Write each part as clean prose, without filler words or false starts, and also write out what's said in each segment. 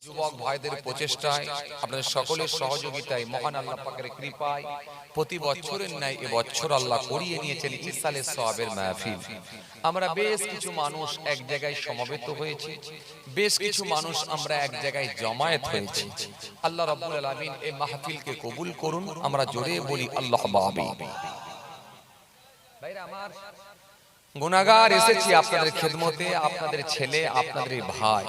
যুবক ভাইদের প্রচেষ্টায় আপনাদের সকলের সহযোগিতায় মহান আল্লাহ পাকের কৃপায় প্রতি বছরের ন্যায় এবছর আল্লাহ করিয়ে নিয়েছেন ইসালের সওয়াবের মাহফিল। আমরা বেশ কিছু মানুষ এক জায়গায় সমবেত হয়েছি, বেশ কিছু মানুষ আমরা এক জায়গায় জমায়েত হয়েছি। আল্লাহ রাব্বুল আলামিন এই মাহফিলকে কবুল করুন। আমরা জোরে বলি আল্লাহুম্মা আমিন। ভাইরা আমার, গুনাহগার এসেছি আপনাদের খেদমতে, আপনাদের ছেলে, আপনাদের ভাই,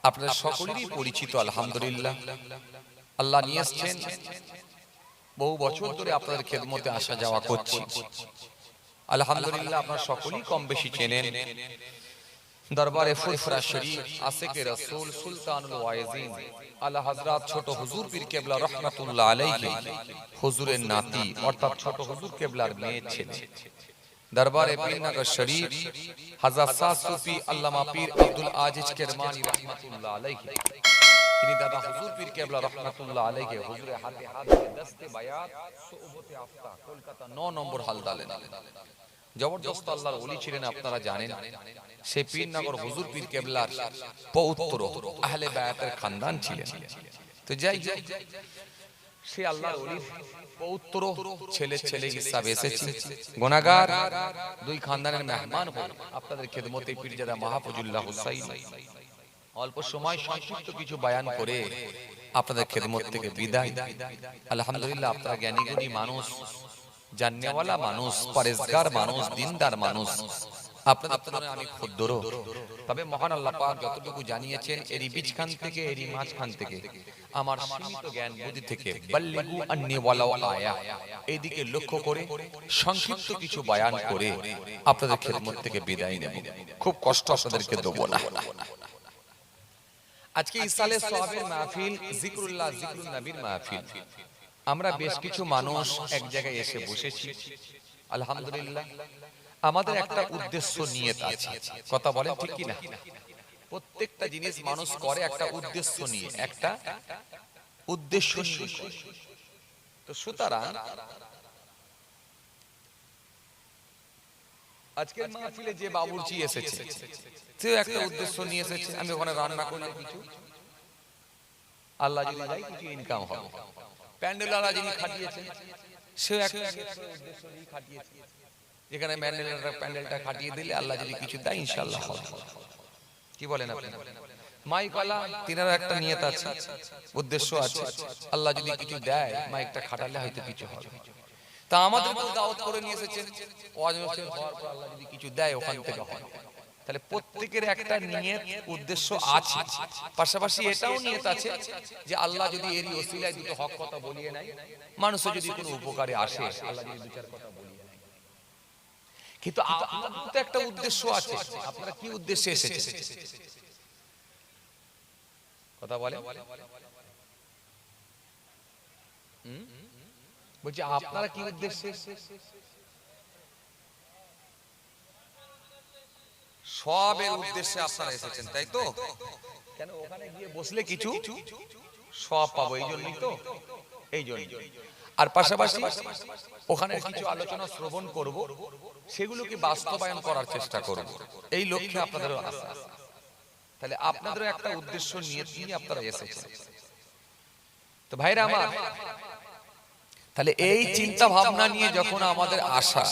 আপনাদের সকলেরই পরিচিত। আলহামদুলিল্লাহ, আল্লাহ নিয়ে এসেছেন, বহু বছর ধরে আপনাদের খেদমতে আসা যাওয়া করছি। আলহামদুলিল্লাহ, আপনারা সকলেই কম বেশি চেনেন দরবারে ফুরফুরা শরীফ আশিকে রাসূল সুলতানুল ওয়াইজিন আলা হযরত ছোট হুজুর পীর কেবলা রাহমাতুল্লাহ আলাইহি হুজুরের নাতি অর্থাৎ ছোট হুজুর কেবলার মেয়ে ছেলে দরবারে পীরনগর শরীফ হযরত শাহ সুফি আল্লামা পীর আব্দুল আজিজ কেরমানি রাহমাতুল্লাহ আলাইহি, তিনি দাদা হুজুর পীর কেবলা রাহমাতুল্লাহ আলাইহি হুজুরের হাতে হাত দিয়ে দস্তে বায়াত সোহবতে আফতা কলকাতা 9 নম্বর হালদালে জবরদস্ত আল্লাহর ওলি ছিলেন। আপনারা জানেন সেই পীরনগর হুজুর পীর কেবলার পৌত্র আহলে বায়াতের খানদান ছিলেন। তো যাই সে আল্লাহর ওলির পৌত্র ছেলে হিসাবে এসেছি। গুনাহগার দুই খানদানের মেহমান হয়ে আপনাদের খেদমতে পীরজাদা মাহফুজুল্লাহ হুসাইন অল্প সময় সংক্ষিপ্ত কিছু বয়ান করে আপনাদের খেদমত থেকে বিদায়। আলহামদুলিল্লাহ, আপনারা জ্ঞানী গুণী মানুষ, জাননেওয়ালা মানুষ, পরেজগার মানুষ, দিনদার মানুষ। আপনাদের তুলনায় আমি ক্ষুদ্র, তবে মহান আল্লাহ পাক যতটুকু জানিয়েছেন এরই বীজখান থেকে, এরই মাঝখান থেকে, আমার সীমিত জ্ঞান বুদ্ধি থেকে বাল্লিগু আন্নী ওয়ালাউ আয়া এইদিকে লক্ষ্য করে সংক্ষিপ্ত কিছু বয়ান করে আপনাদের খেদমত থেকে বিদায় নেব। খুব কষ্ট আপনাদেরকে দেব না। আজকে ইসালে সওয়াবের মাহফিল, জিকরুল্লাহ জিকরুন নবীর মাহফিল। আমরা বেশ কিছু মানুষ এক জায়গায় এসে বসেছি। আলহামদুলিল্লাহ, আমাদের একটা উদ্দেশ্য নিয়ত আছে। কথা বলেন ঠিক কি না? প্রত্যেকটা জিনিস মানুষ করে একটা উদ্দেশ্য নিয়ে, একটা উদ্দেশ্য নিয়ে। তো সুতরাং আজকের মাহফিলে যে বাবুর্চি এসেছে সে একটা উদ্দেশ্য নিয়ে এসেছে, আমি ওখানে রান্না করলে কিছু আল্লাহ যদি চায় কিছু ইনকাম হবে। প্যান্ডেল আল্লাহ যিনি খাটিয়েছেন সে একটা উদ্দেশ্য নিয়ে খাটিয়েছে, যেখানে প্যান্ডেলটা খাটিয়ে দিলে আল্লাহ যদি কিছু দেয় ইনশাআল্লাহ হবে। কি বলেন আপনি? মাইকওয়ালা তিনার একটা নিয়ত আছে, উদ্দেশ্য আছে, আল্লাহ যদি কিছু দেয় মাইকটা খাটালে হয়তো কিছু হবে। তা আমাদের দাওয়াত করে নিয়ে এসেছেন, ওয়াজ মাহফিল হওয়ার পর আল্লাহ যদি কিছু দেয় ওখান থেকে হবে। তাহলে প্রত্যেকের একটা নিয়ত উদ্দেশ্য আছে, পাশাপাশি এটাও নিয়ত আছে যে আল্লাহ যদি এরই ওসিলায় দুটো হক কথা বলিয়ে নেয়, মানুষের যদি কোনো উপকারে আসে, আল্লাহ যদি দু চার কথা বলিয়ে নেয়। কিন্তু আপনাদের তো একটা উদ্দেশ্য আছে, আপনারা কি উদ্দেশ্যে এসেছেন? কথা বলে বলছি, আপনারা কি উদ্দেশ্যে? সবের উদ্দেশ্যে আপনারা এসেছেন, তাই তো? কেন ওখানে গিয়ে বসলে কিছু সব পাবো, এই জন্যই তো, এই জন্য। আর পাশাপাশি ওখানে কিছু আলোচনা শ্রবণ করব, সেগুলোকে বাস্তবায়ন করার চেষ্টা করব, এই লক্ষ্যে আপনাদেরও আসা। তাহলে আপনাদেরও একটা উদ্দেশ্য নিয়ে আপনারা এসেছেন। তো ভাইরা আমার, তাহলে এই চিন্তা ভাবনা নিয়ে যখন আমাদের আসা,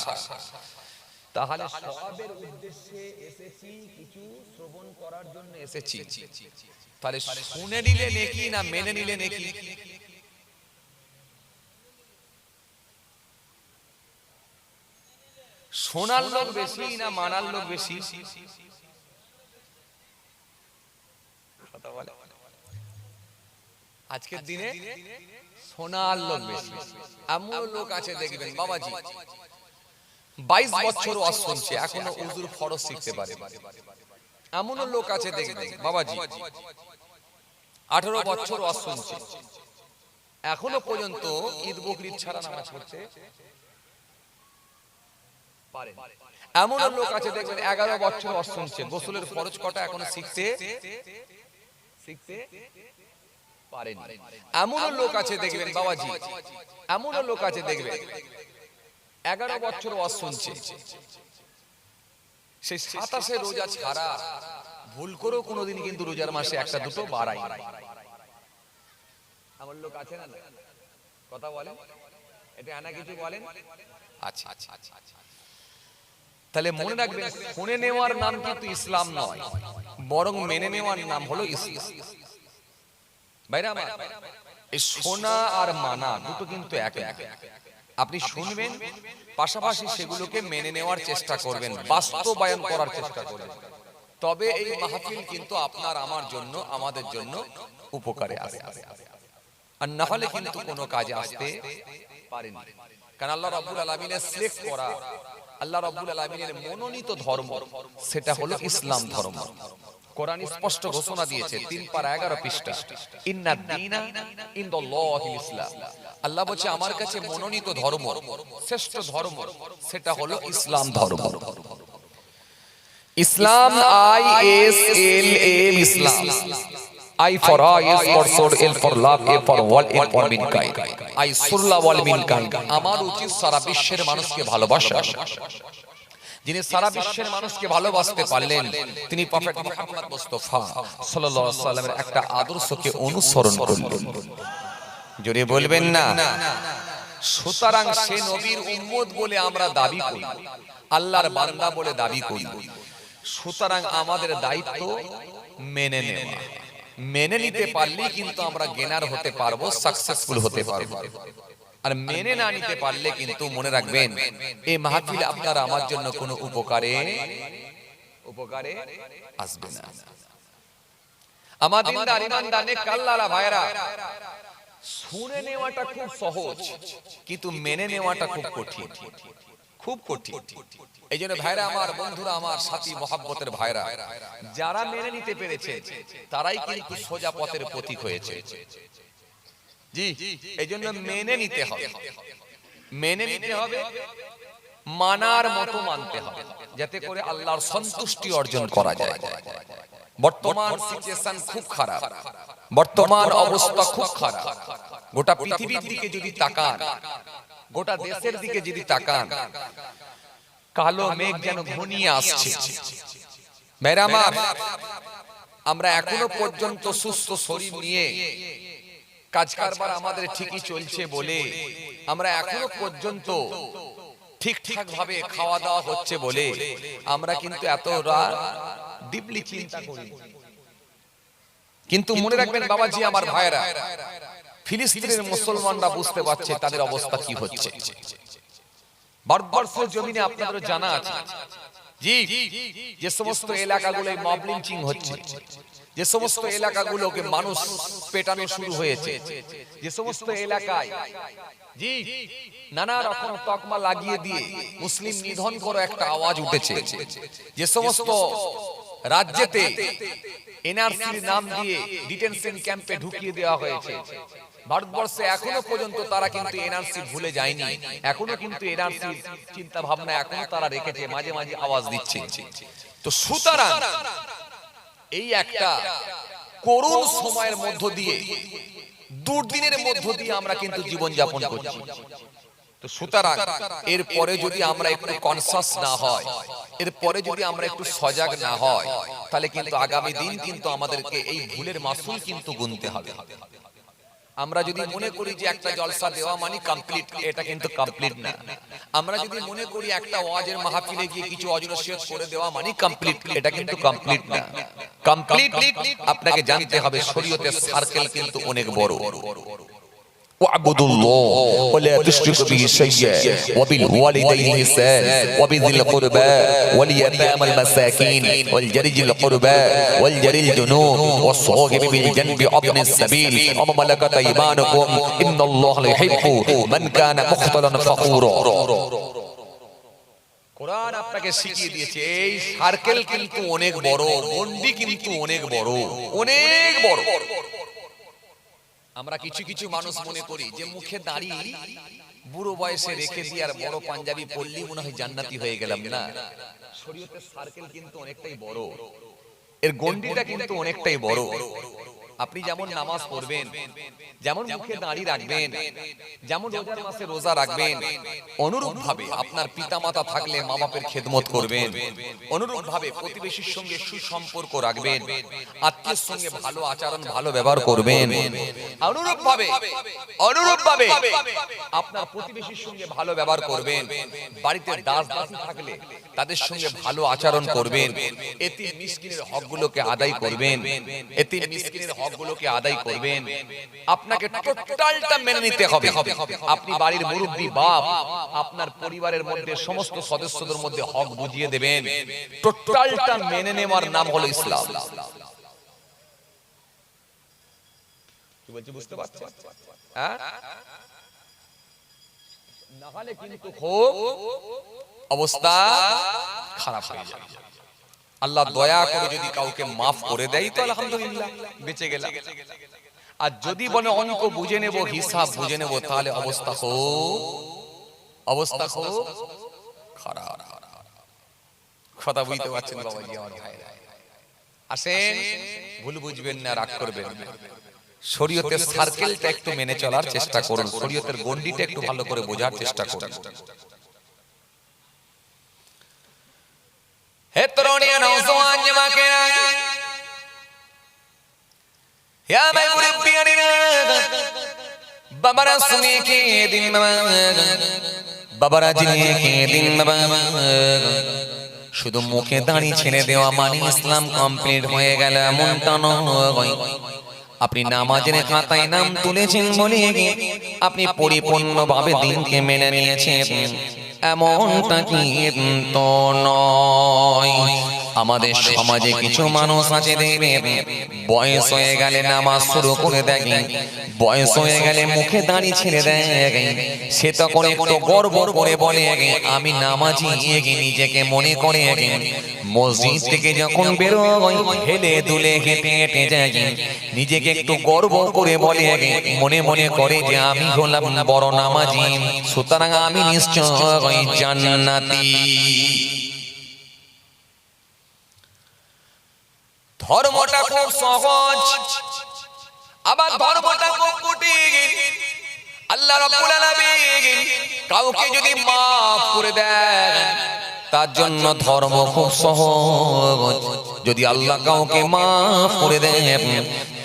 তাহলে সওয়াবের উদ্দেশ্যে এসেছি, কিছু শ্রবণ করার জন্য এসেছি। তাহলে শুনে নিলে নেকি না মেনে নিলে নেকি? শোনার লোক বেশি না মানার লোক বেশি? কথা বলে আজকের দিনে শোনার লোক বেশি। এমন লোক আছে দেখবেন বাবাজি 22 বছর ওয়াজ শুনছে, এখনো উজুর ফরজ শিখতে পারে। এমন লোক আছে দেখবেন বাবাজি 18 বছর ওয়াজ শুনছে, এখনো পর্যন্ত ঈদ বকরিদ ছাড়া নামাজ পড়তে পারে। এমন লোক আছে দেখবেন 11 বছর ওয়াজ শুনছে, গোসলের ফরজ কটা এখনো শিখতে পারেনি। এমন লোক আছে দেখবেন বাবাজি, এমন লোক আছে দেখবেন 11 বছর ওয়াজ শুনছে, সেই 27 রোজা ছাড়া ভুল করেও কোনোদিন কিন্তু রোজার মাসে একটা দুটো বাড়াই। আমার লোক আছে না, কথা বলেন, এটা আনা কিছু বলেন। আচ্ছা আচ্ছা আচ্ছা, তাহলে মনে রাখবেন শুনে নেওয়ার নাম কিন্তু ইসলাম নয়, বরং মেনে নেওয়ার নাম হলো ইসলাম। ভাইরা আমার, এই শোনা আর মানা দুটো কিন্তু এক এক। আপনি শুনবেন, পাশাপাশি সেগুলোকে মেনে নেওয়ার চেষ্টা করবেন, বাস্তবায়ন করার চেষ্টা করবেন, তবে এই মাহফিল কিন্তু আপনার আমার জন্য, আমাদের জন্য উপকারে আসে। আর না হলে কিন্তু কোনো কাজে আসতে পারেনি। কারণ আল্লাহ রাব্বুল আলামিনের সিলেক্ট করা, আল্লাহ রাব্বুল আলামিনের মনোনীত ধর্ম, সেটা হলো ইসলাম ধর্ম। কোরআন স্পষ্ট ঘোষণা দিয়েছে 3 পারা 11 পৃষ্ঠা, ইন্নাদ দীনা ইনদাল্লাহিল ইসলাম। আল্লাহ বলছে আমার কাছে মনোনীত ধর্ম, শ্রেষ্ঠ ধর্ম, সেটা হলো ইসলাম ধর্ম। ইসলাম, ISLAM, Islam. I for I, S for sword, L for love, A for wall, M for mankind. I surla wal mankind. আমার উচিত সারা বিশ্বের মানুষকে ভালোবাসা। যিনি সারা বিশ্বের মানুষকে ভালোবাসতে পারলেন তিনি প্রফেট মুহাম্মদ মুস্তাফা সাল্লাল্লাহু আলাইহি ওয়াসাল্লামের একটা আদর্শকে অনুসরণ করলেন। জোরে বলবেন না। সুতরাং সে নবীর উম্মত বলে আমরা দাবি করি, আল্লাহর বান্দা বলে দাবি করি। সুতরাং আমাদের দায়িত্ব মেনে নেওয়া। মেনে নিতে পারলে কিন্তু আমরা গেনার হতে পারবো, সাকসেসফুল হতে পারবো। আর মেনে না নিতে পারলে কিন্তু মনে রাখবেন এই মাহফিল আপনার আমার জন্য কোনো উপকারে আসবে না। আমার দিনদার ইমানদার নেক আল্লাহওয়ালা ভাইরা, শুনে নেওয়াটা খুব সহজ, কিন্তু মেনে নেওয়াটা খুব কঠিন, খুব কঠিন। এই জন্য ভাইরা আমার, বন্ধুরা আমার, সাথী মহব্বতের ভাইরা, যারা মেনে নিতে পেরেছে তারাই কিন্তু সোজা পথের পথিক হয়েছে। জি, এই জন্য মেনে নিতে হবে, মেনে নিতে হবে, মানার মতো মানতে হবে, যাতে করে আল্লাহর সন্তুষ্টি অর্জন করা যায়। বর্তমান সিচুয়েশন খুব খারাপ, বর্তমান অবস্থা খুব খারাপ। গোটা পৃথিবীর দিকে যদি তাকান, গোটা দেশের দিকে যদি তাকান, কালো মেঘ যেন ঘনিয়ে আসছে। ভাইরা আমার, আমরা এখনো পর্যন্ত সুস্থ শরীর নিয়ে কাজ কারবার আমাদের ঠিকই চলছে বলে, আমরা এখনো পর্যন্ত ঠিকঠাক ভাবে খাওয়া দাওয়া হচ্ছে বলে আমরা কিন্তু এতটা ডিপলি চিন্তা করি। কিন্তু মনে রাখবেন বাবাজি, আমার ভাইরা, ফিলিস্তিনের মুসলমানরা বুঝতে পারছে তাদের অবস্থা কি হচ্ছে। ভারতবর্ষের জমিনে আপনাদের জানা আছে, জি, যে সমস্ত এলাকাগুলোয় মব লিঞ্চিং হচ্ছে, যে সমস্ত এলাকাগুলোকে মানুষ পেটানো শুরু হয়েছে, যে সমস্ত এলাকায় জি নানা রকম তকমা লাগিয়ে দিয়ে মুসলিম নিধন করে একটা আওয়াজ উঠেছে, যে সমস্ত রাজ্যেতে এনআরসির নাম দিয়ে ডিটেনশন ক্যাম্পে ঢুকিয়ে দেওয়া হয়েছে, ভারতবর্ষে এখনো পর্যন্ত তারা কিন্তু এনআরসি ভুলে যায়নি, এখনো কিন্তু এনআরসির চিন্তা ভাবনা এখনো তারা রেখেছে, মাঝে মাঝে আওয়াজ দিচ্ছে। তো সুতরাং এই একটা করুণ সময়ের মধ্য দিয়ে, দুর্দিনের মধ্য দিয়ে আমরা কিন্তু জীবন যাপন করছি। তো সুতরাং এরপরে যদি আমরা একটু কনসাস না হয়, এরপরে যদি আমরা একটু সজাগ না হয়, তাহলে কিন্তু আগামী দিন কিন্তু আমাদেরকে এই ভুলের মাসুল কিন্তু গুনতে হবে। আমরা যদি মনে করি যে একটা জলসা দেওয়া মানে কমপ্লিট, এটা কিন্তু কমপ্লিট না। আমরা যদি মনে করি একটা ওয়াজের মাহফিলে গিয়ে কিছু অজনসিয়ত করে দেওয়া মানে কমপ্লিট, এটা কিন্তু কমপ্লিট না। কমপ্লিট আপনাকে জানতে হবে শরীয়তের সার্কেল কিন্তু অনেক বড়। واعبدوا الله ولا تشركوا به شيئا وبالوالدين إحسانا وبذي القربى واليتامى المساكين والجار ذي القربى والجار الجنوب والصاحب بالجنب وابن السبيل وما ملكت أيمانكم إن الله لا يحب من كان مختالا فخورا। কোরআন আপনাকে শিখিয়ে দিয়েছে এই সার্কেল কিন্তু অনেক বড়, গন্ডি কিন্তু অনেক বড়, অনেক বড়। আমরা কিছু কিছু মানুষ মনে করি যে মুখে দাড়ি বুড়ো বয়সে রেখে দিয়ে আর বড় পাঞ্জাবি পরলেই মনে হয় জান্নাতি হয়ে গেলাম। না, শরীয়তের সার্কেল কিন্তু অনেকটাই বড়, এর গন্ডিটা কিন্তু অনেকটাই বড়। আপনি যেমন নামাজ পড়বেন, যেমন মুখে দাড়ি রাখবেন, যেমন রোজার মাসে রোজা রাখবেন, অনুরূপ ভাবে আপনার পিতামাতা থাকলে মা বাপের খেদমত করবেন, অনুরূপ ভাবে প্রতিবেশীর সঙ্গে সুসম্পর্ক রাখবেন, আত্মীয়ের সঙ্গে ভালো আচরণ ভালো ব্যবহার করবেন, অনুরূপ ভাবে আপনার প্রতিবেশীর সঙ্গে ভালো ব্যবহার করবেন, বাড়িতে দাস দাসী থাকলে তাদের সঙ্গে ভালো আচরণ করবেন, এতিম মিসকিনের হকগুলোকে আদায় করবেন, এতিম মিসকিনের হকগুলোকে আদায় করবেন। আপনাকে টোটালটা মেনে নিতে হবে। আপনি বাড়ির মুরব্বি বাপ, আপনার পরিবারের মধ্যে সমস্ত সদস্যদের মধ্যে হক বুঝিয়ে দেবেন। টোটালটা মেনে নেওয়ার নাম হলো ইসলাম। কি বলছি বুঝতে পারছেন? হ্যাঁ, না হলে কিন্তু খুব অবস্থা খারাপ হয়ে যাবে। আল্লাহ দয়া করে যদি কাউকে মাফ করে দেয় তো আলহামদুলিল্লাহ, বেঁচে গেলাম। আর যদি বলে অঙ্ক বুঝে নেব, হিসাব বুঝে নেব, তাহলে অবস্থা খুব খারাপ। কথা বুঝতে পারছেন বাবাজি আমার ভাইরা? আসেন, ভুল বুঝবেন না, রাগ করবেন না। শরীয়তের সার্কেলটা একটু মেনে চলার চেষ্টা করুন, শরীয়তের গণ্ডিটা একটু ভালো করে বোঝার চেষ্টা করুন। হে তরুণী নওজওয়ান জওয়াকেরা, হে ভাই মুরব্বিয়ানেরা, বাবারা শুনে কে দিন বাবারা জিনিয়ে কে দিন বাবা। শুধু মুখে দাঁড়িয়ে ছেড়ে দেওয়া মানে ইসলাম কমপ্লিট হয়ে গেল এমনটা নয়। আপনি নামাজের খাতায় নাম তুলেছেন বলে আপনি পরিপূর্ণভাবে দিনকে মেনে নিয়েছেন এমনটা কিন্তু নয়। আমাদের সমাজে কিছু মানুষ আছে দেখবেন, বয়স হয়ে গেলে নামাজ শুরু করে দেয়, বয়স হয়ে গেলে মুখে দাঁড়িয়ে ছেড়ে দেয়। সে তখন একটু গর্ব করে বলে আমি নামাজি, নিজেকে মনে করে মসজিদ থেকে যখন বেরোয় হেলে দুলে হেঁটে হেঁটে যায়, নিজেকে একটু গর্ব করে বলে, মনে মনে করে যে আমি হলাম বড় নামাজি, সুতরাং আমি নিশ্চয় জান্নাতি। ধর্মটা খুব সহজ, আবার ধর্মটা খুব কঠিন। আল্লাহ রাব্বুল আলামিন কাউকে যদি মাফ করে দেন তার জন্য ধর্ম খুব সহজ। যদি আল্লাহ কাউকে মাফ করে দেন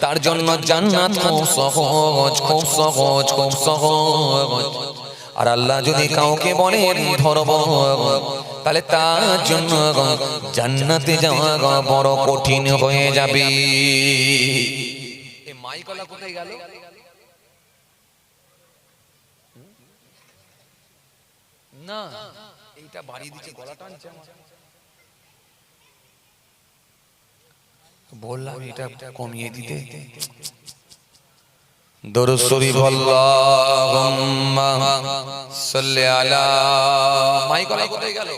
তার জন্য জান্নাত খুব সহজ, খুব সহজ, খুব সহজ। আর আল্লাহ যদি কাউকে বলেন ধর্ম, তাহলে তার জন্য জান্নাতে যাওয়া বড় কঠিন হয়ে যাবে। এই মাইকলা কোথায় গেল? না, এইটা বাড়ি দিচ্ছে, গলা টানছে আমার। বললাম এটা কমিয়ে দিতে। দরুদ শরীফ আল্লাহুম্মা সাল্লি আলা। মাইকলা কোথায় গেল?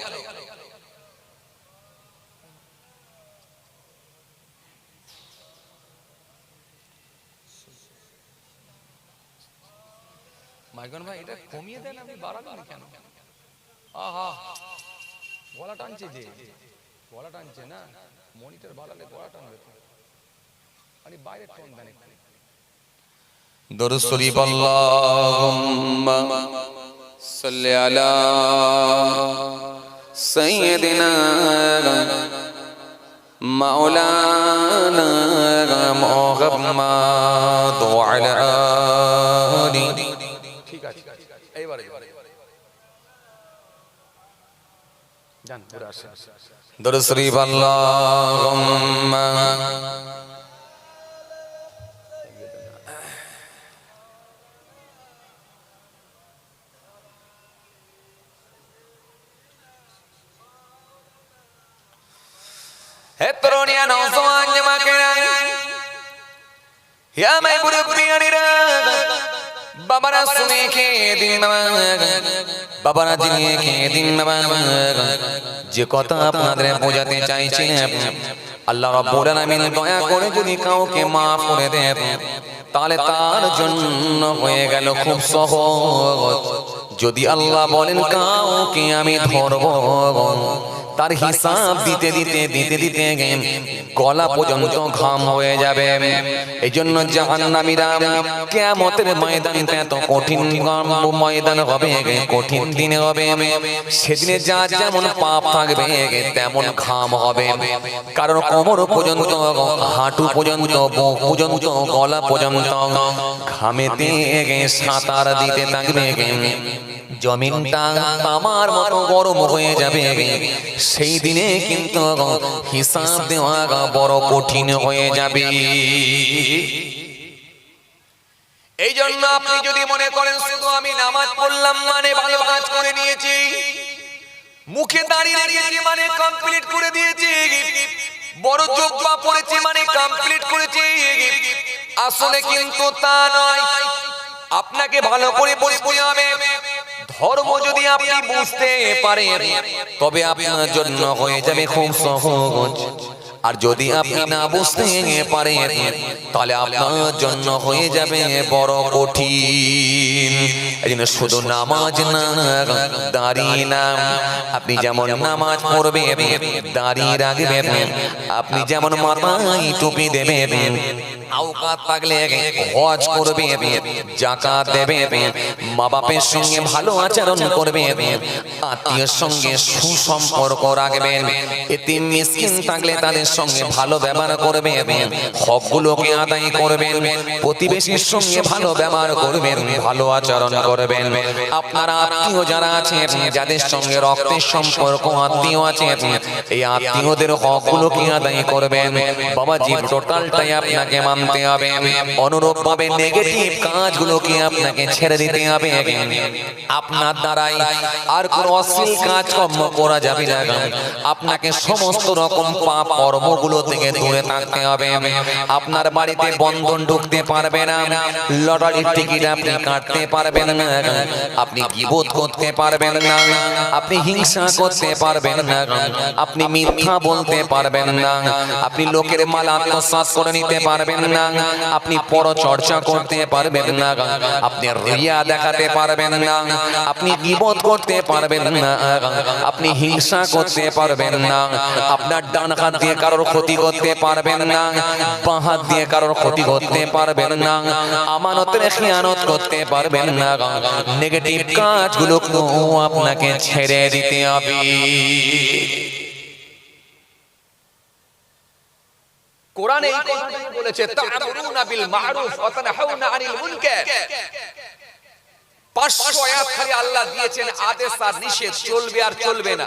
মাইকন ভাই এটা কমিয়ে দেন, আপনি বাড়াবেন কেন? আহা, গলা টানছে, যে গলা টানছে না, মনিটর বাড়ালে গলা টানবে তো। আরে বাইরে টোন দেন একটু। দরুদ শরীফ আল্লাহুম্মা সাল্লি আলা সাইয়্যিদিনা মাওলানা মুহাম্মদ ওয়া আলা আলি। ঠিক আছে, এইবারে জান পুরো আসে। দরুদ শরীফ আল্লাহুম্মা হে তরুণিয়া নওজওয়ান জওয়াকেরা, হে মাই মুরব্বিয়ানেরা, বাবারা শুনে কে দিন বাবারা জিনিয়ে কে দিন। যে কথা আপনাদের বোঝাতে চাইছেন, আল্লাহ রাব্বুল আলামিন দয়া করে যদি কাউকে মাফ করে দেন তাহলে তার জন্য হয়ে গেল খুব সহজ। যদি আল্লাহ বলেন কাউকে আমি ধরব তার হিসাব দিতে দিতে দিতে দিতে গলা পর্যন্ত ঘাম হয়ে যাবে। এই জন্য জাহান্নামীরা কিয়ামতের ময়দানটা এত কঠিন ময়দান হবে, কঠিন দিন হবে। সেদিনে যা যেমন পাপ থাকবে তেমন ঘাম হবে। কারণ কোমর পর্যন্ত, হাঁটু পর্যন্ত, বুক পর্যন্ত, গলা পর্যন্ত ঘামেতে সাঁতার দিতে থাকবে। জমিনটা তামার মতো গরম হয়ে যাবে। সেই দিনে কিন্তু হিসাব দেওয়া বড় কঠিন হয়ে যাবে। এই জন্য আপনি যদি মনে করেন শুধু আমি নামাজ পড়লাম মানে ভালো কাজ করে নিয়েছি, মুখে দাঁড়িয়ে রেখেছি মানে কমপ্লিট করে দিয়েছি, বড় জুব্বা পড়েছি মানে কমপ্লিট করেছি, আসলে কিন্তু তা নয়। আপনাকে ভালো করে বলতে হবে, ধর্ম যদি আপনি বুঝতে পারেন তবে আপনার জন্য হয়ে যাবে খুব সহজ। আর যদি আপনি না বুঝতে পারেন তাহলে আপনার জন্য হয়ে যাবে বড় কঠিন। এজন্য শুধু নামাজ না, দাড়ি না, আপনি যেমন নামাজ পড়বেন, দাড়ি রাখবেন, আপনি যেমন মাথায় টুপি দেবেন, আওকাত থাকলে হজ করবেন, যাকাত দেবেন, মা বাপের সঙ্গে ভালো আচরণ করবেন, আত্মীয়ের সঙ্গে সুসম্পর্ক রাখবেন, এতিম মিসকিন থাকলে তাদের সঙ্গে ভালো ব্যবহার করবেন, হকগুলোকে আদায় করবেন, প্রতিবেশীর সঙ্গে ভালো ব্যবহার করবেন, ভালো আচরণ করবেন। আপনার আত্মীয় যারা আছে, যাদের সঙ্গে রক্তের সম্পর্ক আত্মীয় আছে, এই আত্মীয়দের হকগুলোকে আদায় করবেন। বাবাজি টোটালটাই আপনাকে মানতে হবে। অনুরূপ ভাবে নেগেটিভ কাজগুলোকে আপনাকে ছেড়ে দিতে হবে। আপনার দ্বারাই আর কোন অশ্লীল কাজকর্ম করা যাবে না। আপনাকে সমস্ত রকম পাপ কর্মগুলো থেকে দূরে থাকতে হবে। আপনার বাড়িতে বন্ধন ঢুকতে পারবে না, লটারির টিকিট আপনি কাটতে পারবেন না, আপনি গীবত করতে পারবেন না, আপনি হিংসা করতে পারবেন না, আপনি মিথ্যা বলতে পারবেন না, আপনি লোকের মাল আত্মসাৎ করে নিতে পারবেন না, আপনি পরচর্চা করতে পারবেন না, আপনি রিয়া দেখাতে পারবেন না, আপনি গীবত করতে পারবেন না, আপনি হিংসা করতে পারবেন না, আপনার ডান হাত দিয়ে কারোর ক্ষতি করতে পারবেন না, বাঁ হাত দিয়ে কারোর ক্ষতি করতে পারবেন না, আমানতের খেয়ানত করতে পারবেন না। নেগেটিভ কাজগুলো আপনাকে ছেড়ে দিতে হবে। কোরআন এই কথাটাই বলেছে, তা'মুরুনা বিল মা'রুফ ওয়া তানহাউনা আনিল মুনকার। 500 আয়াত খালি আল্লাহ দিয়েছেন আদেশ আর নিষেধ, চলবে আর চলবে না,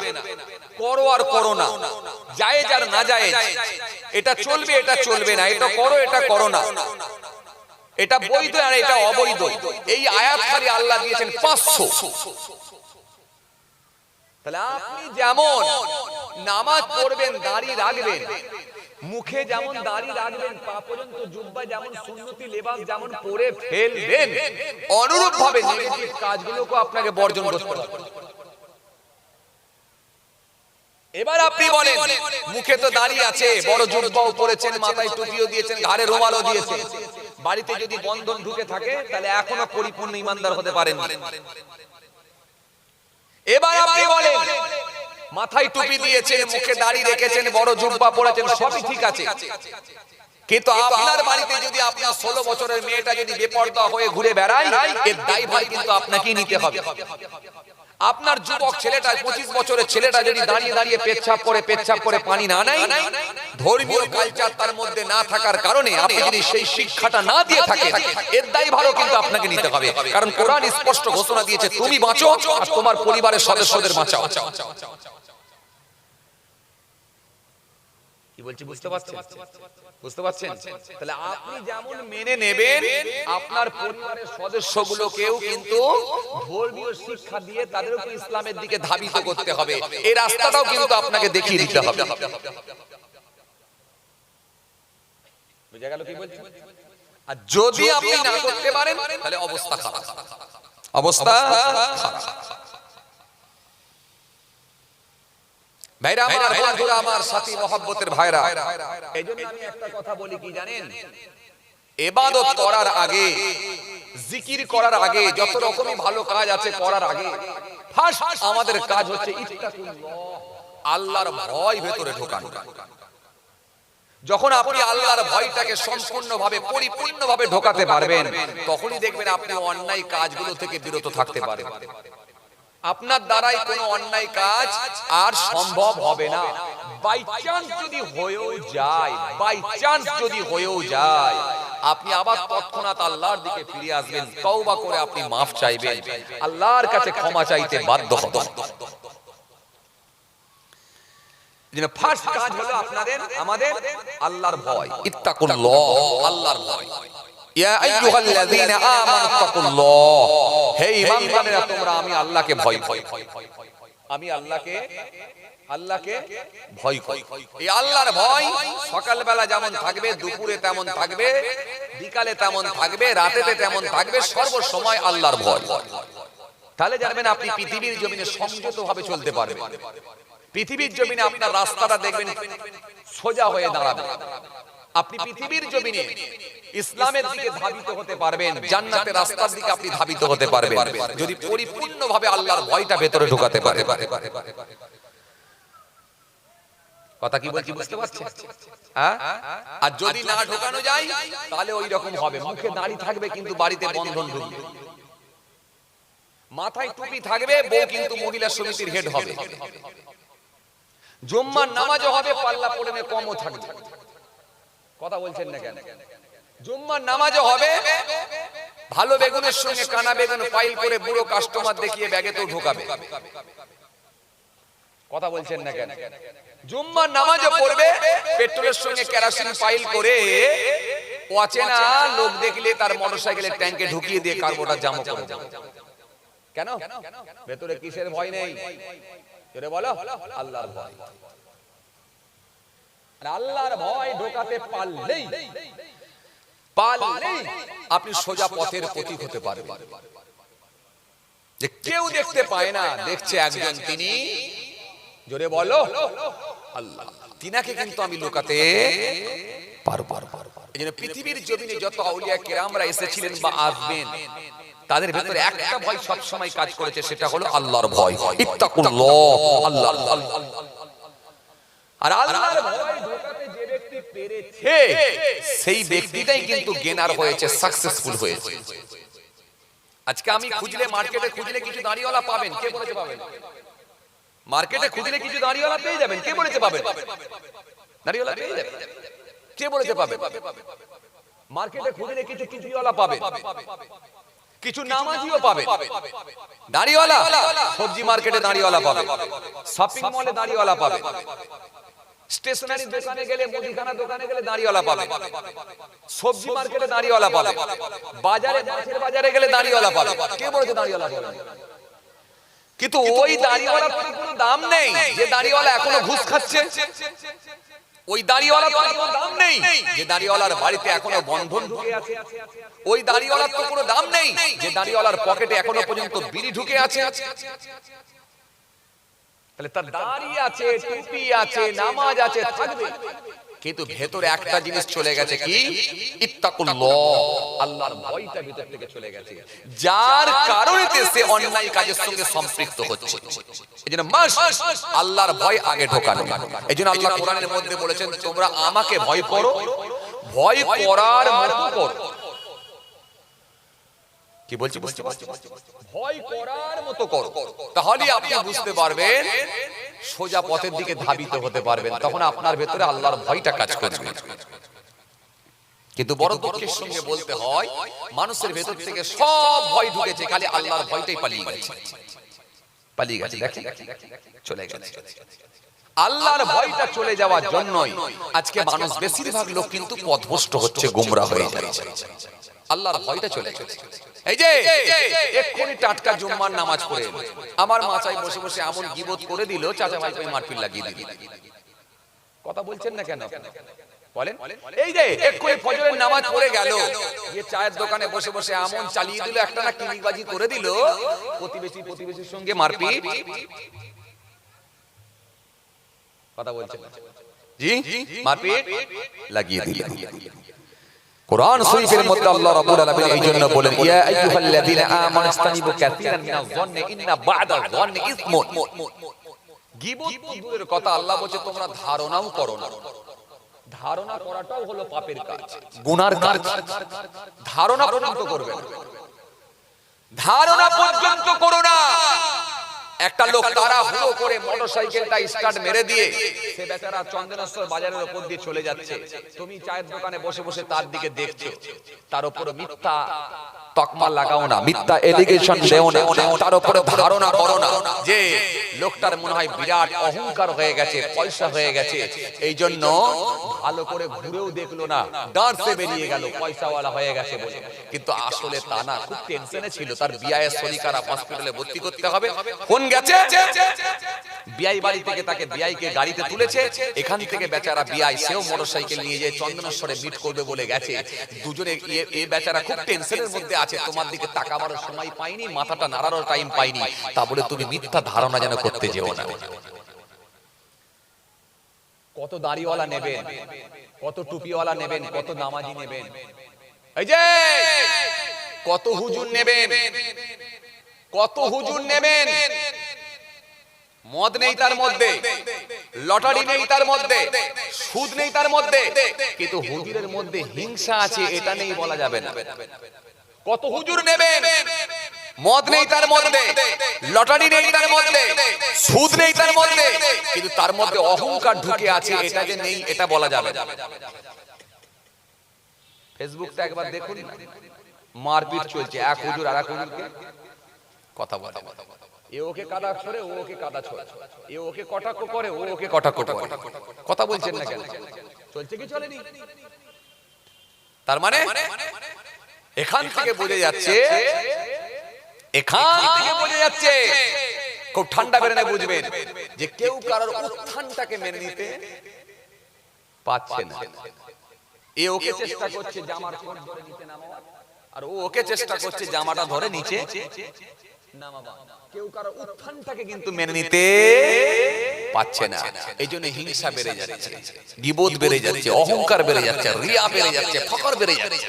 করো আর করো না, জায়েজ আর না জায়েজ, এটা চলবে এটা চলবে না, এটা করো এটা করো না, এটা বৈধ আর এটা অবৈধ। এই আয়াত খালি আল্লাহ দিয়েছেন 500। তাহলে আপনি যেমন নামাজ পড়বেন, দাড়ি রাখবেন, মুখে যেমন দাড়ি রাখবেন, পা পর্যন্ত জুব্বা যেমন সুন্নতি লেবাস যেমন পরে ফেলবেন, অনুরূপ ভাবে নেগেটিভ কাজগুলোকে আপনাকে বর্জন করতে হবে। এবার আপনি বলেন, মুখে তো দাড়ি আছে, বড় জুব্বাও পরেছেন, মাথায় টুপিও দিয়েছেন, ঘাড়ে রুমালও দিয়েছেন, বাড়িতে যদি বন্ধন ঢুকে থাকে তাহলে এখনো পরিপূর্ণ ঈমানদার হতে পারেননি। এবার আপনি বলেন, মাথায় টুপি দিয়েছেন, মুখে দাড়ি রেখেছেন, বড় জুব্বা পরেছেন, সবই ঠিক আছে, কিন্তু আপনার বাড়িতে যদি আপনার 16 বছরের মেয়েটা যদি বেপরদা হয়ে ঘুরে বেড়ায়, এর দায়ভার কিন্তু আপনাকেই নিতে হবে। আপনার যুবক ছেলেটা, 25 বছরের ছেলেটা যদি দাঁড়িয়ে দাঁড়িয়ে পেচ্ছাপ করে পানি না নেয়, ধর্মীয় কালচার তার মধ্যে না থাকার কারণে আপনি যদি সেই শিক্ষাটা না দিয়ে থাকেন, এর দায়ভারও কিন্তু আপনাকে নিতে হবে। কারণ কোরআন স্পষ্ট ঘোষণা দিয়েছে, তুমি বাঁচো আর তোমার পরিবারের সদস্যদের বাঁচাও। কি বলছি বুঝতে পারছেন? বুঝতে পারছেন? তাহলে আপনি যেমন মেনে নেবেন, আপনার পরিবারের সদস্যগুলোকেও কিন্তু ধর্মীয় শিক্ষা দিয়ে তাদেরকে ইসলামের দিকে ধাবিত করতে হবে। এই রাস্তাটাও কিন্তু আপনাকে দেখিয়ে দিতে হবে। বুঝা গেল কি বলছি? আর যদি আপনি না করতে পারেন তাহলে অবস্থা খারাপ, অবস্থা খারাপ। ভাইরা আমার, বন্ধুরা আমার, সাথী মহব্বতের ভাইরা, এইজন্য আমি একটা কথা বলি কি জানেন, ইবাদত করার আগে, জিকির করার আগে, যত রকমই ভালো কাজ আছে করার আগে ফার্স্ট আমাদের কাজ হচ্ছে ইত্তাকুল্লাহ, আল্লাহর ভয় ভেতরে ঢোকানো। যখন আপনি আল্লাহর ভয়টাকে সম্পূর্ণভাবে পরিপূর্ণভাবে ঢোকাতে পারবেন, তখনই দেখবেন আপনি অন্যায় কাজগুলো থেকে বিরত থাকতে পারবেন। আপনার দ্বারাই কোনো অন্যায় কাজ আর সম্ভব হবে না। বাই চান্স যদি হয়েও যায়, আপনি আবার তৎক্ষণাৎ আল্লাহর দিকে ফিরে আসবেন, তওবা করে আপনি মাফ চাইবেন, আল্লাহর কাছে ক্ষমা চাইতে বাধ্য হবেন। ফার্স্ট কাজ হলো আমাদের আল্লাহর ভয়। ইত্তাকুল্লাহ, আল্লাহর ভয়। ইয়া আইয়ুহাল্লাযীনা আমানু ইত্তাকুল্লাহ, হে ঈমানদারেরা তোমরা আমি আল্লাহকে ভয় করো। আমি আল্লাহকে ভয় করি। এই আল্লাহর ভয় সকালবেলা যেমন থাকবে, দুপুরে তেমন থাকবে, বিকালে তেমন থাকবে, রাতেতে তেমন থাকবে, সর্বসময় আল্লাহর ভয়। তাহলে জানবেন আপনি পৃথিবীর জমিনে সংযতভাবে চলতে পারবেন। পৃথিবীর জমিনে আপনার রাস্তাটা দেখবেন সোজা হয়ে দাঁড়াবে। আপনি পৃথিবীর জমিনে ইসলামের দিকে ধাবিত হতে পারবেন, জান্নাতের রাস্তার দিকে আপনি ধাবিত হতে পারবেন, যদি পরিপূর্ণভাবে আল্লাহর ভয়টা ভেতরে ঢোকাতে পারে। কথা কি বলছি বুঝতে পারছেন? আর যদি না ঢোকানো যায় তাহলে ওই রকম হবে, মুখে দাড়ি থাকবে কিন্তু বাড়িতে বন্ধন ঢুকবে, মাথায় টুপি থাকবে, বউ কিন্তু মহিলা সমিতির হেড হবে, জুম্মার নামাজও হবে, পাল্লা পড়ে কমও থাকবে। কথা বলছেন না কেন? জুম্মার নামাজও হবে, ভালো বেগুনের সঙ্গে কানা বেগুন ফাইল করে বুড়ো কাস্টমার দেখিয়ে ব্যাগে তো ঢোকাবে। কথা বলছেন না কেন? জুম্মার নামাজও পড়বে, পেট্রোলের সঙ্গে কেরোসিন ফাইল করে অচেনা লোক দেখলে তার মোটরসাইকেলের ট্যাঙ্কে ঢুকিয়ে দিয়ে কার্বোটার জামা করে দেবে। কেন? ভেতরে কিসের ভয় নেই? জোরে বলো, আল্লাহর ভয়। আল্লাহর ভয় ঢোকাতে পারলেই আপনি সোজা পথের পথিক হতে পারবেন। যে কেউ দেখতে পায় না, দেখছে একজন, তিনি, জোরে বলো, আল্লাহ। তিনাকে কিন্তু আমি লুকাতে পারবো। এইজন্য পৃথিবীর জমিনে যত আউলিয়া কেরামরা এসেছিলেন বা আসবেন, তাদের ভেতরে একটা ভয় সব সময় কাজ করেছে, সেটা হলো আল্লাহর ভয়। ইত্তাকুল্লাহ, আল্লাহ। আর আল্লাহর ভয় ঢোকাতে যে ব্যক্তি পেরেছে, সেই ব্যক্তিটাই কিন্তু গেনার হয়েছে, সাকসেসফুল হয়েছে। আজকে আমি খুঁজলে, মার্কেটে খুঁজলে কিছু দাড়িওয়ালা পাবেন, কে বলেছে পাবেন? মার্কেটে খুঁজলে কিছু দাড়িওয়ালা পেয়ে যাবেন, কে বলেছে পাবেন? দাড়িওয়ালা পেয়ে যাবেন, কে বলেছে পাবেন? মার্কেটে খুঁজলে কিছু টুপিওয়ালা পাবেন, কিছু নামাজিও পাবে, দাড়িওয়ালা। সবজি মার্কেটে দাড়িওয়ালা পাবে, শপিং মলে দাড়িওয়ালা পাবে, স্টেশনারি দোকানে গেলে, মুদিখানা দোকানে গেলে দাড়িওয়ালা পাবে, সবজি মার্কেটে দাড়িওয়ালা পাবে, বাজারে, মাছের বাজারে গেলে দাড়িওয়ালা পাবে। কে বলেছে দাড়িওয়ালা পাবে? কিন্তু ওই দাড়িওয়ালার কোনো দাম নেই যে দাড়িওয়ালা এখনো ঘুষ খাচ্ছে। ওই দাড়িওয়ালার কোনো দাম নেই যে দাড়িওয়ালার বাড়িতে এখনো বন্ধন ঢুকে আছে। ওই দাড়িওয়ালার তো কোনো দাম নেই যে দাড়িওয়ালার পকেটে এখনো পর্যন্ত বিড়ি ঢুকে আছে। তাহলে তার দাড়ি আছে, টুপি আছে, নামাজ আছে, থাকবে, কিন্তু ভেতরে একটা জিনিস চলে গেছে, কি? ইত্তাকুল্লাহ, আল্লাহর ভয়টা ভিতর থেকে চলে গেছে, যার কারণে সে অন্যায় কাজের সঙ্গে সম্পৃক্ত হচ্ছে। এজন্য মাস্ট আল্লাহর ভয় আগে ঢোকানো। এজন্য আল্লাহ কোরআনের মধ্যে বলেছেন, তোমরা আমাকে ভয় করো, ভয় করার মতো করো। কি বলছি বুঝতে পারছেন? ভয় করার মতো করো, তাহলে আপনি বুঝতে পারবেন, সোজা পথের দিকে ধাবিত হতে পারবেন, তখন আপনার ভেতরে আল্লাহর ভয়টা কাজ করবে। কিন্তু বড় দুঃখের সঙ্গে বলতে হয়, মানুষের ভেতর থেকে সব ভয় ঢুকেছে, খালি আল্লাহর ভয়টাই পালিয়ে গেছে। দেখেন, চলে গেছে। আল্লাহর ভয়টা চলে যাওয়ার জন্যই আজকে মানুষ, বেশিরভাগ লোক কিন্তু পথভ্রষ্ট হচ্ছে, গোমরা হয়ে যাচ্ছে। আল্লাহর ভয়টা চলে গেছে। এই যে এক্ষুনি টাটকা জুম্মার নামাজ পড়ে আমার মাচায় বসে বসে এমন গীবত করে দিল, চাচা ভাইকে মারপিট লাগিয়ে দিল। কথা বলছেন না কেন? বলেন। এই যে এক্ষুনি ফজরের নামাজ পড়ে গেল, এই চায়ের দোকানে বসে বসে এমন চালিয়ে দিল, একটা না কিনিবাজি করে দিল, প্রতিবেশীর সঙ্গে মারপিট। কথা বলছেন? জি, মারপিট লাগিয়ে দিল। কোরআন শরীফের মধ্যে আল্লাহ রাব্বুল আলামিন এই জন্য বলেন, ইয়া আইয়ুহাল্লাযীনা আমানু ইসতানিবু কাসীরান মিনাজ-যন্নি ইন্না বা'দাজ-যন্নি ইসমুন। গীবত তো দূরের কথা, আল্লাহ বলছে তোমরা ধারণাও করো না। ধারণা করাটাও হলো পাপের কাজ, গুনার কাজ। ধারণা পর্যন্ত করবে না, ধারণা পর্যন্ত করো না। একটা লোক তাড়াহুড়ো করে মোটরসাইকেলটা স্টার্ট মেরে দিয়ে সে বেচারা চন্দনেশ্বর বাজারের উপর দিয়ে চলে যাচ্ছে, তুমি চায়ের দোকানে বসে বসে তার দিকে দেখছো, তার উপরে মিথ্যা তকমা লাগাও না, মিথ্যা এলিগেশন দেও না, তার উপরে ধারণা করো না যে লোকটার মনে হয় বিরাট অহংকার হয়ে গেছে, পয়সা হয়ে গেছে, এই জন্য ভালো করে ঘুরেও দেখলো না, ডাঁড়তে বেরিয়ে গেল পয়সাওয়ালা হয়ে গেছে বলে। কিন্তু আসলে তা না, খুব টেনশনে ছিল, তার বিআইয়ের শরীর খারাপ, হসপিটালে ভর্তি করতে হবে। ফোন গেছে, বিআই বাড়ি থেকে তাকে বিআইকে গাড়িতে তুলেছে, এখান থেকে বেচারা বিআই সেও মোটরসাইকেল নিয়ে যায় চন্দনেশ্বরে মিট করবে বলে গেছে। দুজনে এই বেচারা খুব টেনশনের মধ্যে আছে, তোমার দিকে তাকাবার সময় পাইনি, মাথাটা নাড়ানোর টাইম পাইনি, তা বলে তুমি মিথ্যা ধারণা যেন করতে যেও না। কত দাড়িওয়ালা নেবেন, কত টুপিওয়ালা নেবেন, কত নামাজি নেবেন, এই যে কত হুজুর নেবেন, কত হুজুর নেবেন, মদ নেই তার মধ্যে, লটারি নেই তার মধ্যে, সুদ নেই তার মধ্যে, কিন্তু হুজুরের মধ্যে হিংসা আছে, এটা নেই বলা যাবে না। কত হুজুর নেবেন, মদ নেই তার মধ্যে, লটারি নেই তার মধ্যে, সুদ নেই তার মধ্যে, কিন্তু তার মধ্যে অহংকার ঢুকে আছে, এটা যে নেই এটা বলা যাবে না। ফেসবুকটা একবার দেখুন, মারপিট চলছে, এক হুজুর আর এক হুজুরকে কথা বলে, এ ওকে কাদা ছড়ে, ও ওকে কাদা ছড়ে, এ ওকে কটাক্ষ করে, ও ওকে কটাক্ষ করে। কথা বলছেন না কেন? চলছে কি চলেনি? তার মানে এখান থেকে বোঝা যাচ্ছে, এখান থেকে বোঝা যাচ্ছে, খুব ঠান্ডা বেরেনে বুঝবেন যে কেউ কারোর উত্থানটাকে মেনে নিতে পারছে না। এ ওকে চেষ্টা করছে জামার কোট ধরে নিচে নামাবার, আর ও ওকে চেষ্টা করছে জামাটা ধরে নিচে নামাবার। কেউ কারো উত্থানটাকে কিন্তু মেনে নিতে পারছে না, এই জন্য হিংসা বেড়ে যাচ্ছে, গীবত বেড়ে যাচ্ছে, অহংকার বেড়ে যাচ্ছে, রিয়া বেড়ে যাচ্ছে, ফখর বেড়ে যাচ্ছে।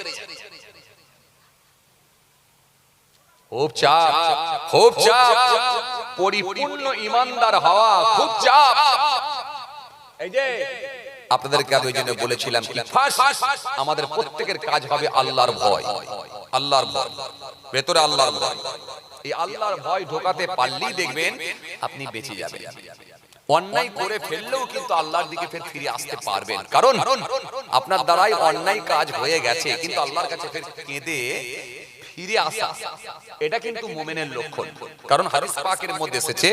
খুব চাপ, খুব চাপ, পরিপূর্ণ ইমানদার হওয়া খুব চাপ। এই যে আপনাদেরকে আমি ওই জন্য বলেছিলাম কি, ফার্স্ট আমাদের প্রত্যেকের কাজ হবে আল্লাহর ভয়, আল্লাহর ভয়, ভেতরে আল্লাহর ভয়। এই আল্লাহর ভয় ঢোকাতে পারলেই দেখবেন আপনি বেঁচে যাবেন। অন্যায় করে ফেললেও কিন্তু আল্লাহর দিকে ফের ফিরে আসতে পারবেন, কারণ আপনার দ্বারাই অন্যায় কাজ হয়ে গেছে, কিন্তু আল্লাহর কাছে ফের কেঁদে ফিরে আসা, এটা কিন্তু মুমিনের লক্ষণ। কারণ হাদিস পাকের মধ্যে এসেছে,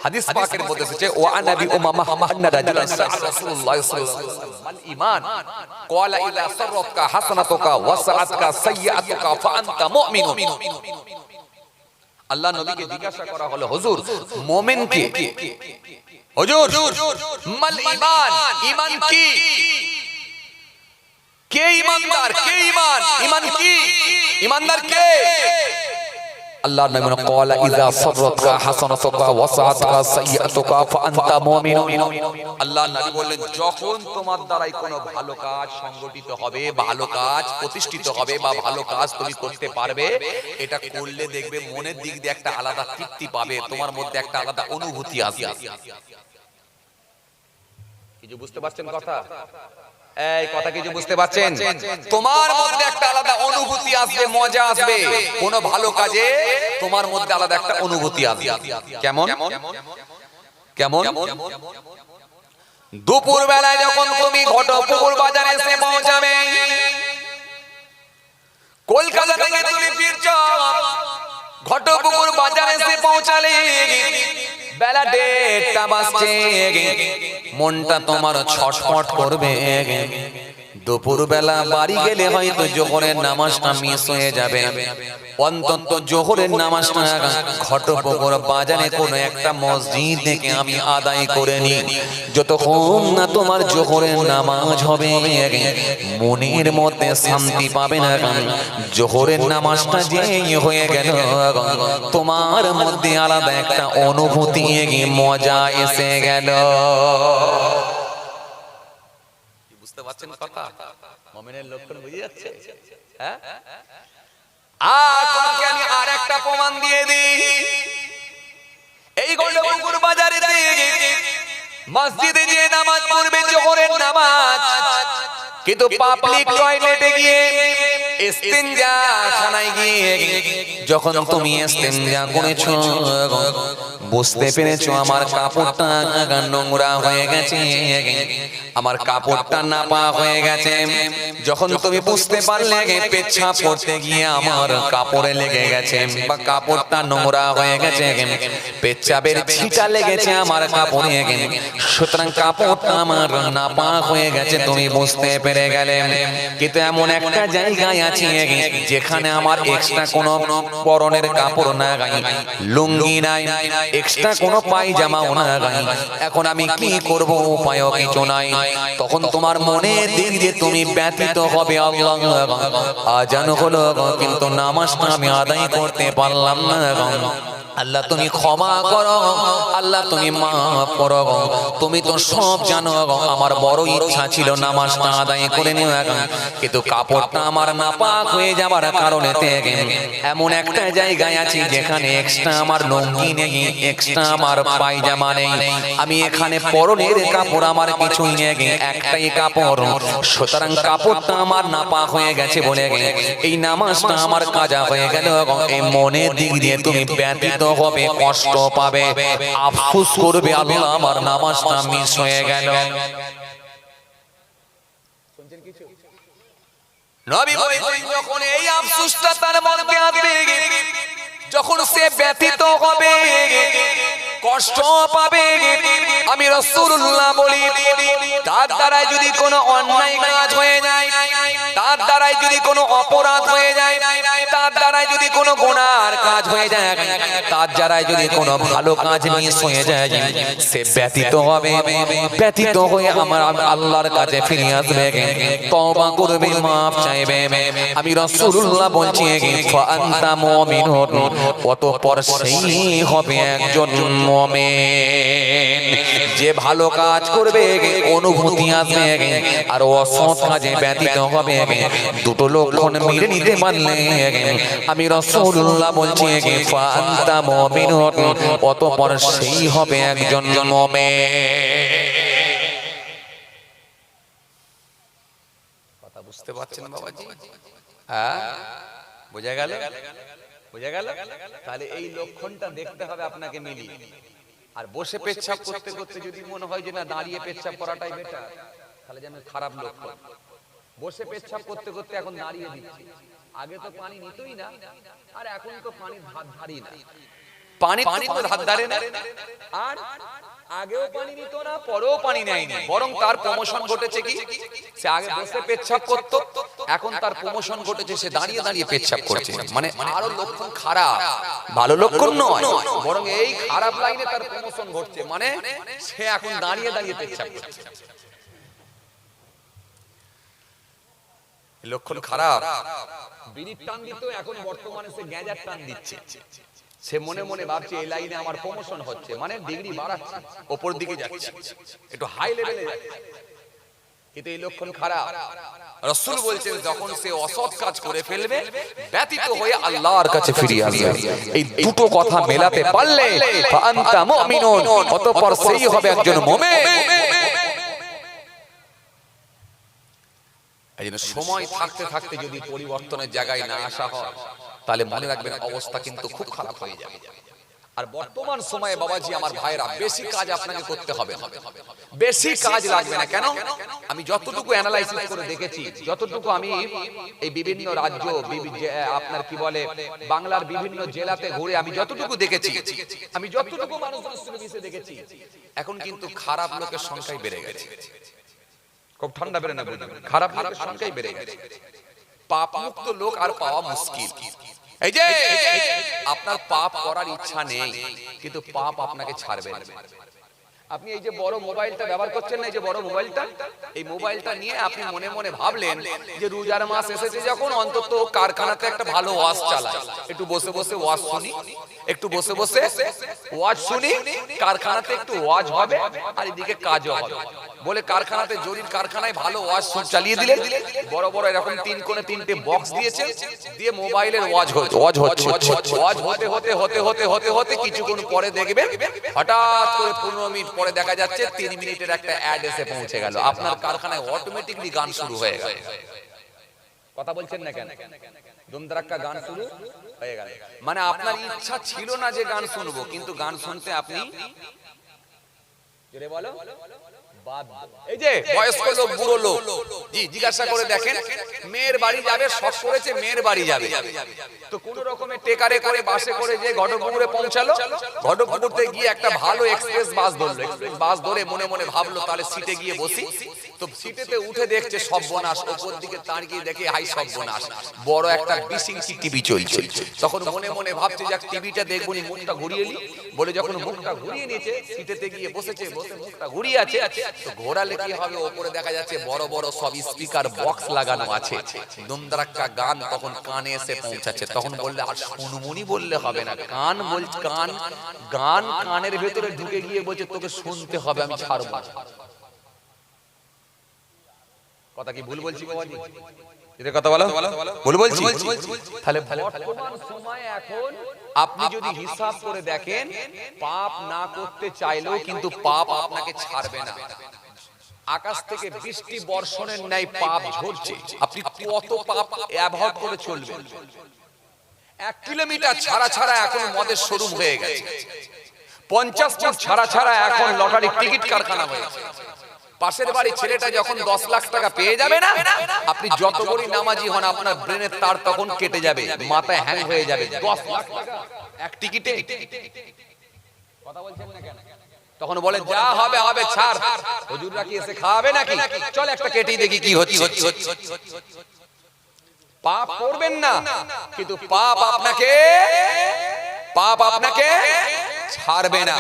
হাদিস পাকের মধ্যে এসেছে, ওয়া নবী উমামা আন্না রাজুলান রাসূলুল্লাহ সাল্লাল্লাহু আলাইহি ওয়াসাল্লাম মাল ঈমান ক্বালা ইযা সাররাকা হাসানাতুকা ওয়া সাআতকা সাইয়্যাতুকা ফা আনতা মুমিনুন। আল্লাহ নবীকে জিজ্ঞাসা করা হলো, হুজুর মুমিন কে? হুজুর মাল ঈমান, ঈমান কি? কে ঈমানদার? কে ঈমান? ঈমান কি? ঈমানদার কে? আল্লাহর নবী বলেন, ক্বালা ইযা সাররাকা হাসানাতুকা ওয়া সাআতকা সাইয়্যাতুকা ফা আনতা মুমিনুন। আল্লাহর নবী বললেন, যখন তোমার দ্বারাই কোনো ভালো কাজ সংগঠিত হবে, ভালো কাজ প্রতিষ্ঠিত হবে, বা ভালো কাজ তুমি করতে পারবে, এটা করলে দেখবে মনের দিক দিয়ে একটা আলাদা তৃপ্তি পাবে, তোমার মধ্যে একটা আলাদা অনুভূতি আসবে। কিছু বুঝতে পারছেন কথা? এই কথা কিছু বুঝতে পারছেন? তোমার মধ্যে একটা আলাদা অনুভূতি আসবে, মজা আসবে, কোন ভালো কাজে তোমার মধ্যে আলাদা একটা অনুভূতি আসবে। কেমন কেমন? দুপুর বেলায় যখন তুমি ঘটপুকুর বাজারে এসে পৌঁছাবে, কলকাতা থেকে তুমি ফিরছো, ঘটপুকুর বাজারে এসে পৌঁছালে বেলা 1:30 বাজছে, মনটা তোমার ছটফট করবে। দুপুর বেলা বাড়ি গেলে হয়তো জোহরের নামাজটা মিস হয়ে যাবে, অন্তত জোহরের নামাজটা ঘটপুকুর বাজারে কোনো একটা মসজিদ থেকে আমি আদায় করে নি। যতক্ষণ না তোমার জোহরের নামাজ হবে, মনের মধ্যে শান্তি পাবে না। জোহরের নামাজটা যে হয়ে গেল, তোমার মধ্যে আলাদা একটা অনুভূতি, মজা এসে গেল। বুঝতে পারছেন কথা? মুমিনের লক্ষণ বুঝে যাচ্ছে? হ্যাঁ, আর তোমাকে আমি আরেকটা প্রমাণ দিয়ে দিই। এই পুকুর বাজারে মসজিদে গিয়ে নামাজ পড়বে, জোহরের নামাজ, কিন্তু পাবলিক টয়লেটে গিয়ে ইস্তেঞ্জা খানায় গিয়ে যখন তুমি ইস্তেঞ্জা করেছো, বুঝতে পেরেছো আমার কাপড়টা নোংরা হয়ে গেছে, আমার কাপড়টা নাপাক হয়ে গেছে। যখন তুমি বুঝতে পারলে পেচ্ছাপ করতে গিয়ে আমার কাপড়ে লেগে গেছে বা কাপড়টা নোংরা হয়ে গেছে, পেচ্ছাপের ছিটা লেগেছে আমার কাপড়ে, সুতরাং কাপড়টা আমার নাপাক হয়ে গেছে, তুমি বুঝতে পেরে গেলে। কিন্তু এমন একটা জায়গায় আছে যেখানে আমার এক্সট্রা কোনো পরনের কাপড় না গাই, লুঙ্গি নাই, এক্সট্রা কোনো পায়জামাও না গাই, এখন আমি কি করব, উপায় কিছু নাই। তখন তোমার মনে দিক যে তুমি ব্যতীত হবে, আল্লাহ আজান হলো কিন্তু নামাজটা আমি আদায় করতে পারলাম না, আল্লাহ তুমি ক্ষমা করো, আল্লাহ তুমি মাফ করো, তুমি তো সব জানো, আমার বড় ইচ্ছা ছিল নামাজটা আদায় করে নেওয়া, কিন্তু কাপড়টা আমার নাপাক হয়ে যাবার কারণে এমন একটা জায়গায় আছি যেখানে এক্সট্রা আমার লুঙ্গি নেই, এক্সট্রা আমার পায়জামা নেই, আমি এখানে পরনের কাপড় আমার কিছুই নেই, একটাই কাপড়, সুতরাং কাপড়টা আমার নাপাক হয়ে গেছে বলে এই নামাজটা আমার কাজা হয়ে গেল। এই মনের দিক দিয়ে তুমি ব্যতীত হবে, কষ্ট পাবে, আফসোস করবে, আল্লাহ আমার নামাজটা মিস হয়ে গেল। নবী বলেন যখন এই আফসোসটা তার মনে আসবে, যখন সে ব্যতীত হবে, কষ্ট পাবে, আমি রাসূলুল্লাহ বলি তার দ্বারাই যদি কোনো অন্যায় কাজ হয়ে যায়, তার দ্বারাই যদি কোনো অপরাধ হয়ে যায়, তার দ্বারাই যদি কোনো গুনার কাজ হয়ে যায়, তার দ্বারাই যদি কোনো ভালো কাজ মিস হয়ে যায়, সে ব্যতীত হবে, ব্যতীত হয়ে আমার আল্লাহর কাছে ফিরে আসবে, তওবা করবে, মাফ চাইবে। আমি রাসূলুল্লাহ বলছি ফাআনতা মুমিনুন, অতঃপর সেই হবে একজন মুমিন যে ভালো কাজ করবে, অনুভূতি আসবে, আর অসৎ কাজে ব্যতীত হবে, দুটো লক্ষণ মিলে নিতে পারলে আমি রাসূলুল্লাহ বলছি ফাআনতা মুমিনুন, অতঃপর সেই হবে একজন মুমিন। কথা বুঝতে পারছেন বাবাজি? হ্যাঁ, বোঝা গেল? বোঝা গেল? তাহলে এই লক্ষণটা দেখতে হবে আপনাকে মিলিয়ে। আর বসে পেচ্ছাপ করতে করতে যদি মনে হয় যে না দাঁড়িয়ে পেচ্ছাপ করাটাই বেটার, তাহলে যেন খারাপ লক্ষণ। বসে পেচ্ছাপ করতে করতে এখন দাঁড়িয়ে দিচ্ছি, আগে তো পানি নিতই না, আর এখন তো পানির ধার ধারি না, পানি তো ধার ধারে না, আর আগেও পানি নিত না, পরেও পানি নেয়নি, বরং তার প্রমোশন ঘটেছে কি, সে আগে বসে পেচ্ছাপ করত, এখন তার প্রমোশন ঘটেছে, সে দাঁড়িয়ে দাঁড়িয়ে পেচ্ছাপ করছে, মানে আরো লক্ষণ খারাপ, ভালো লক্ষণ নয়, বরং এই খারাপ লাইনে তার প্রমোশন ঘটছে, মানে সে এখন দাঁড়িয়ে দাঁড়িয়ে পেচ্ছাপ করছে, লক্ষণ খারাপ। বিড়ির টান দিত, এখন বর্তমানে সে গ্যাঁজার টান দিচ্ছে, সে মনে মনে ভাবছে এই লাইনে আমার প্রমোশন হচ্ছে, মানে ডিগ্রি বাড়াচ্ছে, উপর দিকে যাচ্ছে, একটু হাই লেভেলে যাচ্ছে, কিন্তু এই লক্ষণ খারাপ। রাসূল বলছেন যখন সে অসৎ কাজ করে ফেলবে, ব্যতীত হয়ে আল্লাহর কাছে ফিরে আসবে, এই দুটো কথা মেলাতে পারলে ফাআনতা মুমিনুন, অতঃপর সেই হবে একজন মুমিন। এইজন্য সময় থাকতে থাকতে যদি পরিবর্তনের জায়গায় না আসা হয়, তাহলে মনে রাখবেন অবস্থা কিন্তু খুব খারাপ হয়ে যাবে। আর বর্তমান সময়ে বাবাজি আমার ভাইরা, বেশি কাজ আপনাকে করতে হবে না, বেশি কাজ লাগবে না। কেন? আমি যতটুকু অ্যানালাইসিস করে দেখেছি, যতটুকু আমি এই বিভিন্ন রাজ্য, আপনার কি বলে বাংলার বিভিন্ন জেলাতে ঘুরে আমি যতটুকু দেখেছি, আমি যতটুকু মানুষের মিশে দেখেছি, এখন কিন্তু খারাপ লোকের সংখ্যাই বেড়ে গেছে। খুব ঠান্ডা বেড়ে না, খারাপ লোকের সংখ্যাই বেড়ে গেছে, পাপ মুক্ত লোক আর পাওয়া মুশকিল। এই যে আপনার পাপ করার ইচ্ছা নেই, কিন্তু পাপ আপনাকে ছাড়বে না। আপনি এই যে বড় মোবাইলটা ব্যবহার করছেন না, এই যে বড় মোবাইলটা, এই মোবাইলটা নিয়ে আপনি মনে মনে ভাবলেন যে রোজার মাস এসেছে যখন, অন্তত কারখানাতে একটা ভালো ওয়াজ চালায়, একটু বসে বসে ওয়াজ শুনি, একটু বসে বসে ওয়াজ শুনি, কারখানাতে একটু ওয়াজ হবে আর এদিকে কাজও হবে। বলে কারখানাতে জরির কারখানায় ভালো ওয়াজ চালিয়ে দিলে বড় বড় এরকম 3 কোণে 3টে বক্স দিয়েছে, দিয়ে মোবাইলের ওয়াজ হচ্ছে ওয়াজ হতে কিছুক্ষণ পরে দেখবেন হঠাৎ করে 15 মিনিট পরে দেখা যাচ্ছে 3 মিনিটের একটা অ্যাড এসে পৌঁছে গেল, আপনার কারখানায় অটোমেটিকলি গান শুরু হয়ে গেল। কথা বলছেন না কেন? দুমদারাক্কা গান শুরু হয়ে গেল, মানে আপনার ইচ্ছা ছিল না যে গান শুনবো, কিন্তু গান শুনতে আপনি জোরে বলো এই যে বয়স্ক লোক বুড়ো লোক জি জিজ্ঞাসা করে দেখেন, মেয়ের বাড়ি যাবে, শখ করেছে মেয়ের বাড়ি যাবে, তো কোন রকমের টেকারে করে বাসে করে যে ঘটকপুকুরে পৌঁছালো, ঘটকপুকুরতে গিয়ে একটা ভালো এক্সপ্রেস বাস ধরলো, এক্সপ্রেস বাস ধরে মনে মনে ভাবলো তাহলে সিটে গিয়ে বসি, তো সিটেতে উঠে দেখছে সর্বনাশ, ওপর দিকে তাকিয়ে দেখে হাই সর্বনাশ, বড় একটা 20 ইঞ্চি টিভি চলছে, তখন মনে মনে ভাবছে যাক টিভিটা দেখবো নি, মুখটা ঘুরিয়ে নি, বলে যখন মুখটা ঘুরিয়ে নিয়েছে সিটেতে গিয়ে বসেছে, বসে মুখটা ঘুরিয়ে আছে, তো ঘোরালে কি হবে, ওপরে দেখা যাচ্ছে বড় বড় সব স্পিকার বক্স লাগানো আছে, দুমদারাক্কা গান তখন কানে এসে পৌঁছাচ্ছে, তখন বললে আর শুনমুনি বললে হবে না, গান বলছে, গান কানের ভেতরে ঢুকে গিয়ে বলছে তোকে শুনতে হবে, আমি ছাড়বো। কথা কি ভুল বলছি বাবাজি? এর কথা বলো, ভুল বলছি? তাহলে বর্তমান সময়ে এখন আপনি যদি হিসাব করে দেখেন, পাপ না করতে চাইলেও কিন্তু পাপ আপনাকে ছাড়বে না, আকাশ থেকে বৃষ্টি বর্ষণের ন্যায় পাপ ঝরছে, আপনি কত পাপ অ্যাভয়েড করে চলবেন। 1 কিলোমিটার ছাড়া ছাড়া এখন মদের শোরুম হয়ে গেছে, 50 ফুট ছাড়া ছাড়া এখন লটারি টিকিট কারখানা হয়েছে, পাশের বাড়ি ছেলেটা যখন 10 লাখ টাকা পেয়ে যাবে না, আপনি যত বড় নামাজি হন আপনার ব্রেনের তার তখন কেটে যাবে, মাথায় হ্যাং হয়ে যাবে, 10 লাখ টাকা এক টিকিটে। কথা বলছেন না কেন? তখন বলে যা হবে হবে, ছাড়, হুজুররা কি এসে খাওয়াবে নাকি, চল একটা কেটেই দেখি কি হচ্ছে। পাপ করবেন না, কিন্তু পাপ আপনাকে ছাড়বে না,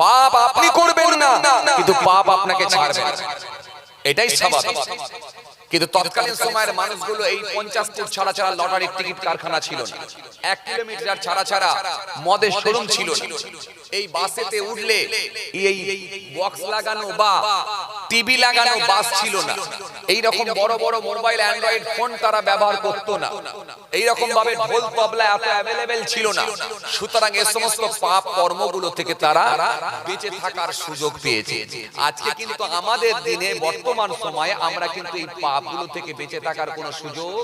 পাপ আপনি করবেন না কিন্তু পাপ আপনাকে ছাড়বে না, এটাই স্বাভাবিক। কিন্তু তৎকালীন সময়ের মানুষগুলো এই 50 ফুট ছাড়া ছাড়া লটারির টিকিট কারখানা ছিল না, 1 কিলোমিটার ছাড়া ছাড়া মদের শোরুম ছিল না, এই বাসেতে উঠলে এই বক্স লাগানো বা টিভি লাগানো বাস ছিল না, এই রকম বড় বড় মোবাইল অ্যান্ড্রয়েড ফোন তারা ব্যবহার করতো না, এই রকম ভাবে ঢোল তবলা এত অ্যাভেলেবেল ছিল না, সুতরাং এই সমস্ত পাপ কর্মগুলো থেকে তারা বেঁচে থাকার সুযোগ পেয়েছে। আজকে কিন্তু আমাদের দিনে বর্তমান সময়ে আমরা কিন্তু এই পাপগুলো থেকে বেঁচে থাকার কোনো সুযোগ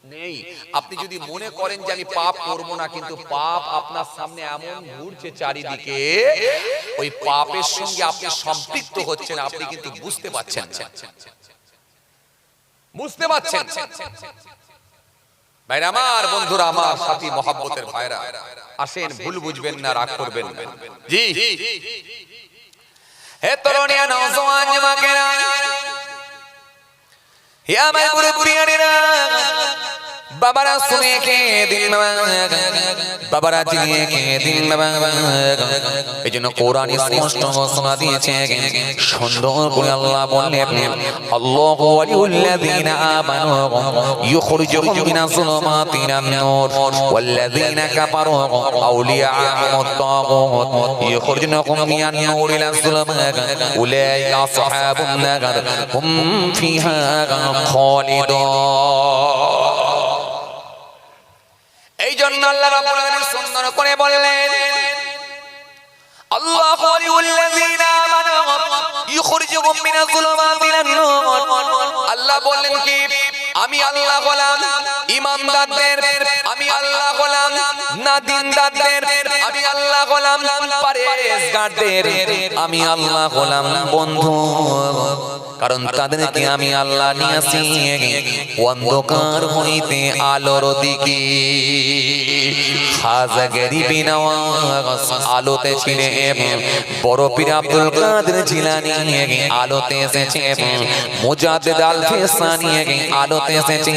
নেই। আপনি যদি মনে করেন যে আমি পাপ করব না, কিন্তু পাপ আপনার সামনে এমন ঘুরছে চারিদিকে, ওই পাপের সঙ্গে আপনি সম্পৃক্ত হচ্ছেন, আপনি কিন্তু বুঝতে পারছেন। ভাইরা আমার, বন্ধুরা আমার, সাথী মহব্বতের ভাইরা, আসেন, ভুল বুঝবেন না, রাগ করবেন না। জি হে তরুণিয়া, নওজওয়ান যুবকেরা, হে আমার মুরব্বিয়ানেরা, বাবারা শুনে কে দিন বাবারা জিনিয়ে কে দিন বাবা, এই জন্য কোরআনে স্পষ্ট ঘোষণা দিয়েছে, সুন্দর করে আল্লাহ বললেন, আল্লাহু ওয়ালিউল্লাযিনা আমানু ইউখরিজুহুম মিনাজ যুলুমাতি ইলান নূর ওয়াল্লাযিনা কাফারু আউলিয়াহুমুত তাগুত ইউখরিজুহুম মিনান নূর ইলাজ যুলুমাত উলাইকা আসহাবুন নার হুম ফিহা খালিদুন। এই জন্য আল্লাহ রাব্বুল আলামিন সুন্দর করে বললেন, আল্লাহু ওয়ালিউল্লাযিনা আমানু ইউখরিজুহুম মিনাজ যুলুমাতি ইলান নূর। আল্লাহ বললেন কি, আমি আল্লাহ গোলাম ইমানদারদের, আমি আল্লাহ গোলাম না দিনদারদের, আমি আল্লাহ গোলাম পরহেজগারদের, আমি আল্লাহ গোলাম বন্ধু, কারণ তাদেরকে আমি আল্লাহ নিয়ে আসি অন্ধকার হইতে আলোর দিকে। খাজা গরিবি নওয়াজ আলোতে ছিলে, বড় পীর আব্দুল কাদের জিলানী আলোতে এসেছে, মুজাদ্দিদ আল ফিসানি আলোতে এসেছে,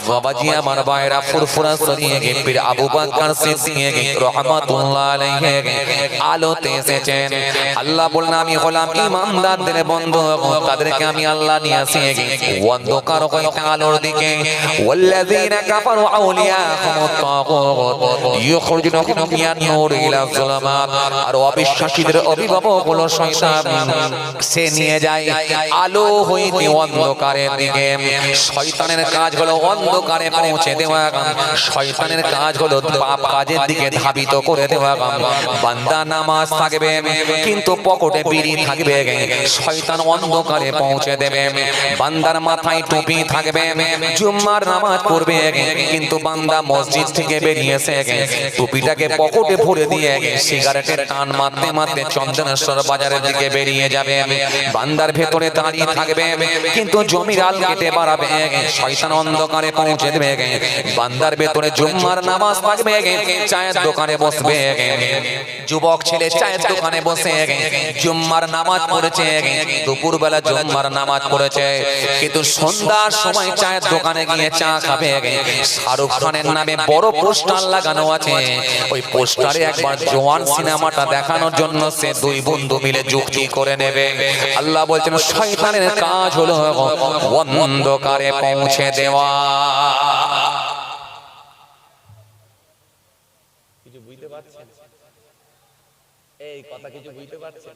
বাবাজি আমার ভাইরা ফুরফুরা সরিয়ে পীর আবু বকর সিদ্দিক রাহমাতুল্লাহ আলাইহি আলোতে এসেছেন। আল্লাহ বললেন আমি হলাম ঈমানদারদের বন্ধু, তাদেরকে আমি আল্লাহ নিয়ে আসি অন্ধকার হইতে আলোর দিকে। ওয়াল্লাযীনা কাফারু আউলিয়াহুমুত তাগুত ইউখরিজুনাহুম মিনান নূরি ইলা যুলামাত। আর অবিশ্বাসীদের অভিভাবক হলো শয়তান, সে নিয়ে যায় আলো হইতে অন্ধকারের দিকে। শয়তানের কাজ হলো অন্ধকারে পৌঁছে দেওয়া, শয়তানের কাজ হলো পাপ কাজের দিকে ধাবিত করে দেওয়া। বান্দা নামাজ থাকবে কিন্তু পকেটে বিড়ি থাকবে, শয়তান অন্ধকারে পৌঁছে দেবে। বান্দার মাথায় টুপি থাকবে, জুম্মার নামাজ পড়বে কিন্তু বান্দা মসজিদ থেকে বেরিয়েছে টুপিটাকে পকেটে ভরে দিয়ে সিগারেটের টান মারতে মারতে চন্দনেশ্বর বাজারের দিকে বেরিয়ে যাবে। বান্দার ভেতরে দাঁড়িয়ে থাকবে কিন্তু জমির আল কেটে বাড়াবে, শয়তান অন্ধকারে পৌঁছে দেবে। বান্দার ভেতরে জুম্মার নামাজ থাকবে, চায়ের দোকানে বসবে, যুবক ছেলে চায়ের দোকানে বসে জুম্মার নামাজ পড়েছে, দুপুরবেলা জুম্মার নামাজ পড়েছে কিন্তু সন্ধ্যার সময় চায়ের দোকানে গিয়ে চা খাবে। শাহরুখ খানের নামে বড় পোস্টার লাগানো আছে, ওই পোস্টারে একবার জওয়ান সিনেমাটা দেখানোর জন্য সে দুই বন্ধু মিলে যুক্তি করে নেবে। আল্লাহ বলছেন শয়তানের কাজ হলো অন্ধকারে পৌঁছে দেওয়া। কিছু বুঝতে পারছেন? এই কথা কিছু বুঝতে পারছেন?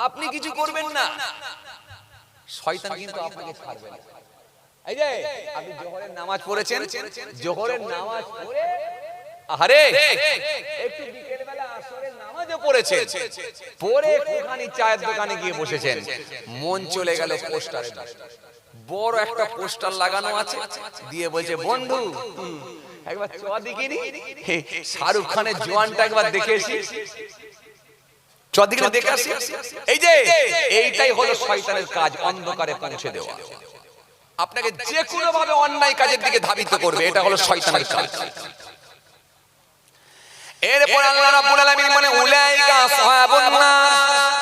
আপনি কিছু করবেন না, শয়তান কিন্তু আপনাকে ছাড়বে না। এই যে আপনি জোহরের নামাজ পড়েছেন, জোহরের নামাজ পড়ে আরে একটু বিকেল বেলা আসরের নামাজও পড়েছেন, পরে ওখানে চায়ের দোকানে গিয়ে বসেছেন, মন চলে গেল পোস্টারে। বড় একটা পোস্টার লাগানো আছে, দিয়ে বলছে বন্ধু একবার চ দেখিনি, শাহরুখ খানের জওয়ানটা একবার দেখে এসি, চদিকে দেখে আসি। এই যে এইটাই হলো শয়তানের কাজ, অন্ধকারে পৌঁছে দেওয়া, আপনাকে যে কোনো ভাবে অন্যায় কাজের দিকে ধাবিত করবে, এটা হলো শয়তানের কাজ। এরপর আল্লাহ রাব্বুল আলামিন মানে উলাইকা আসহাবুন নার,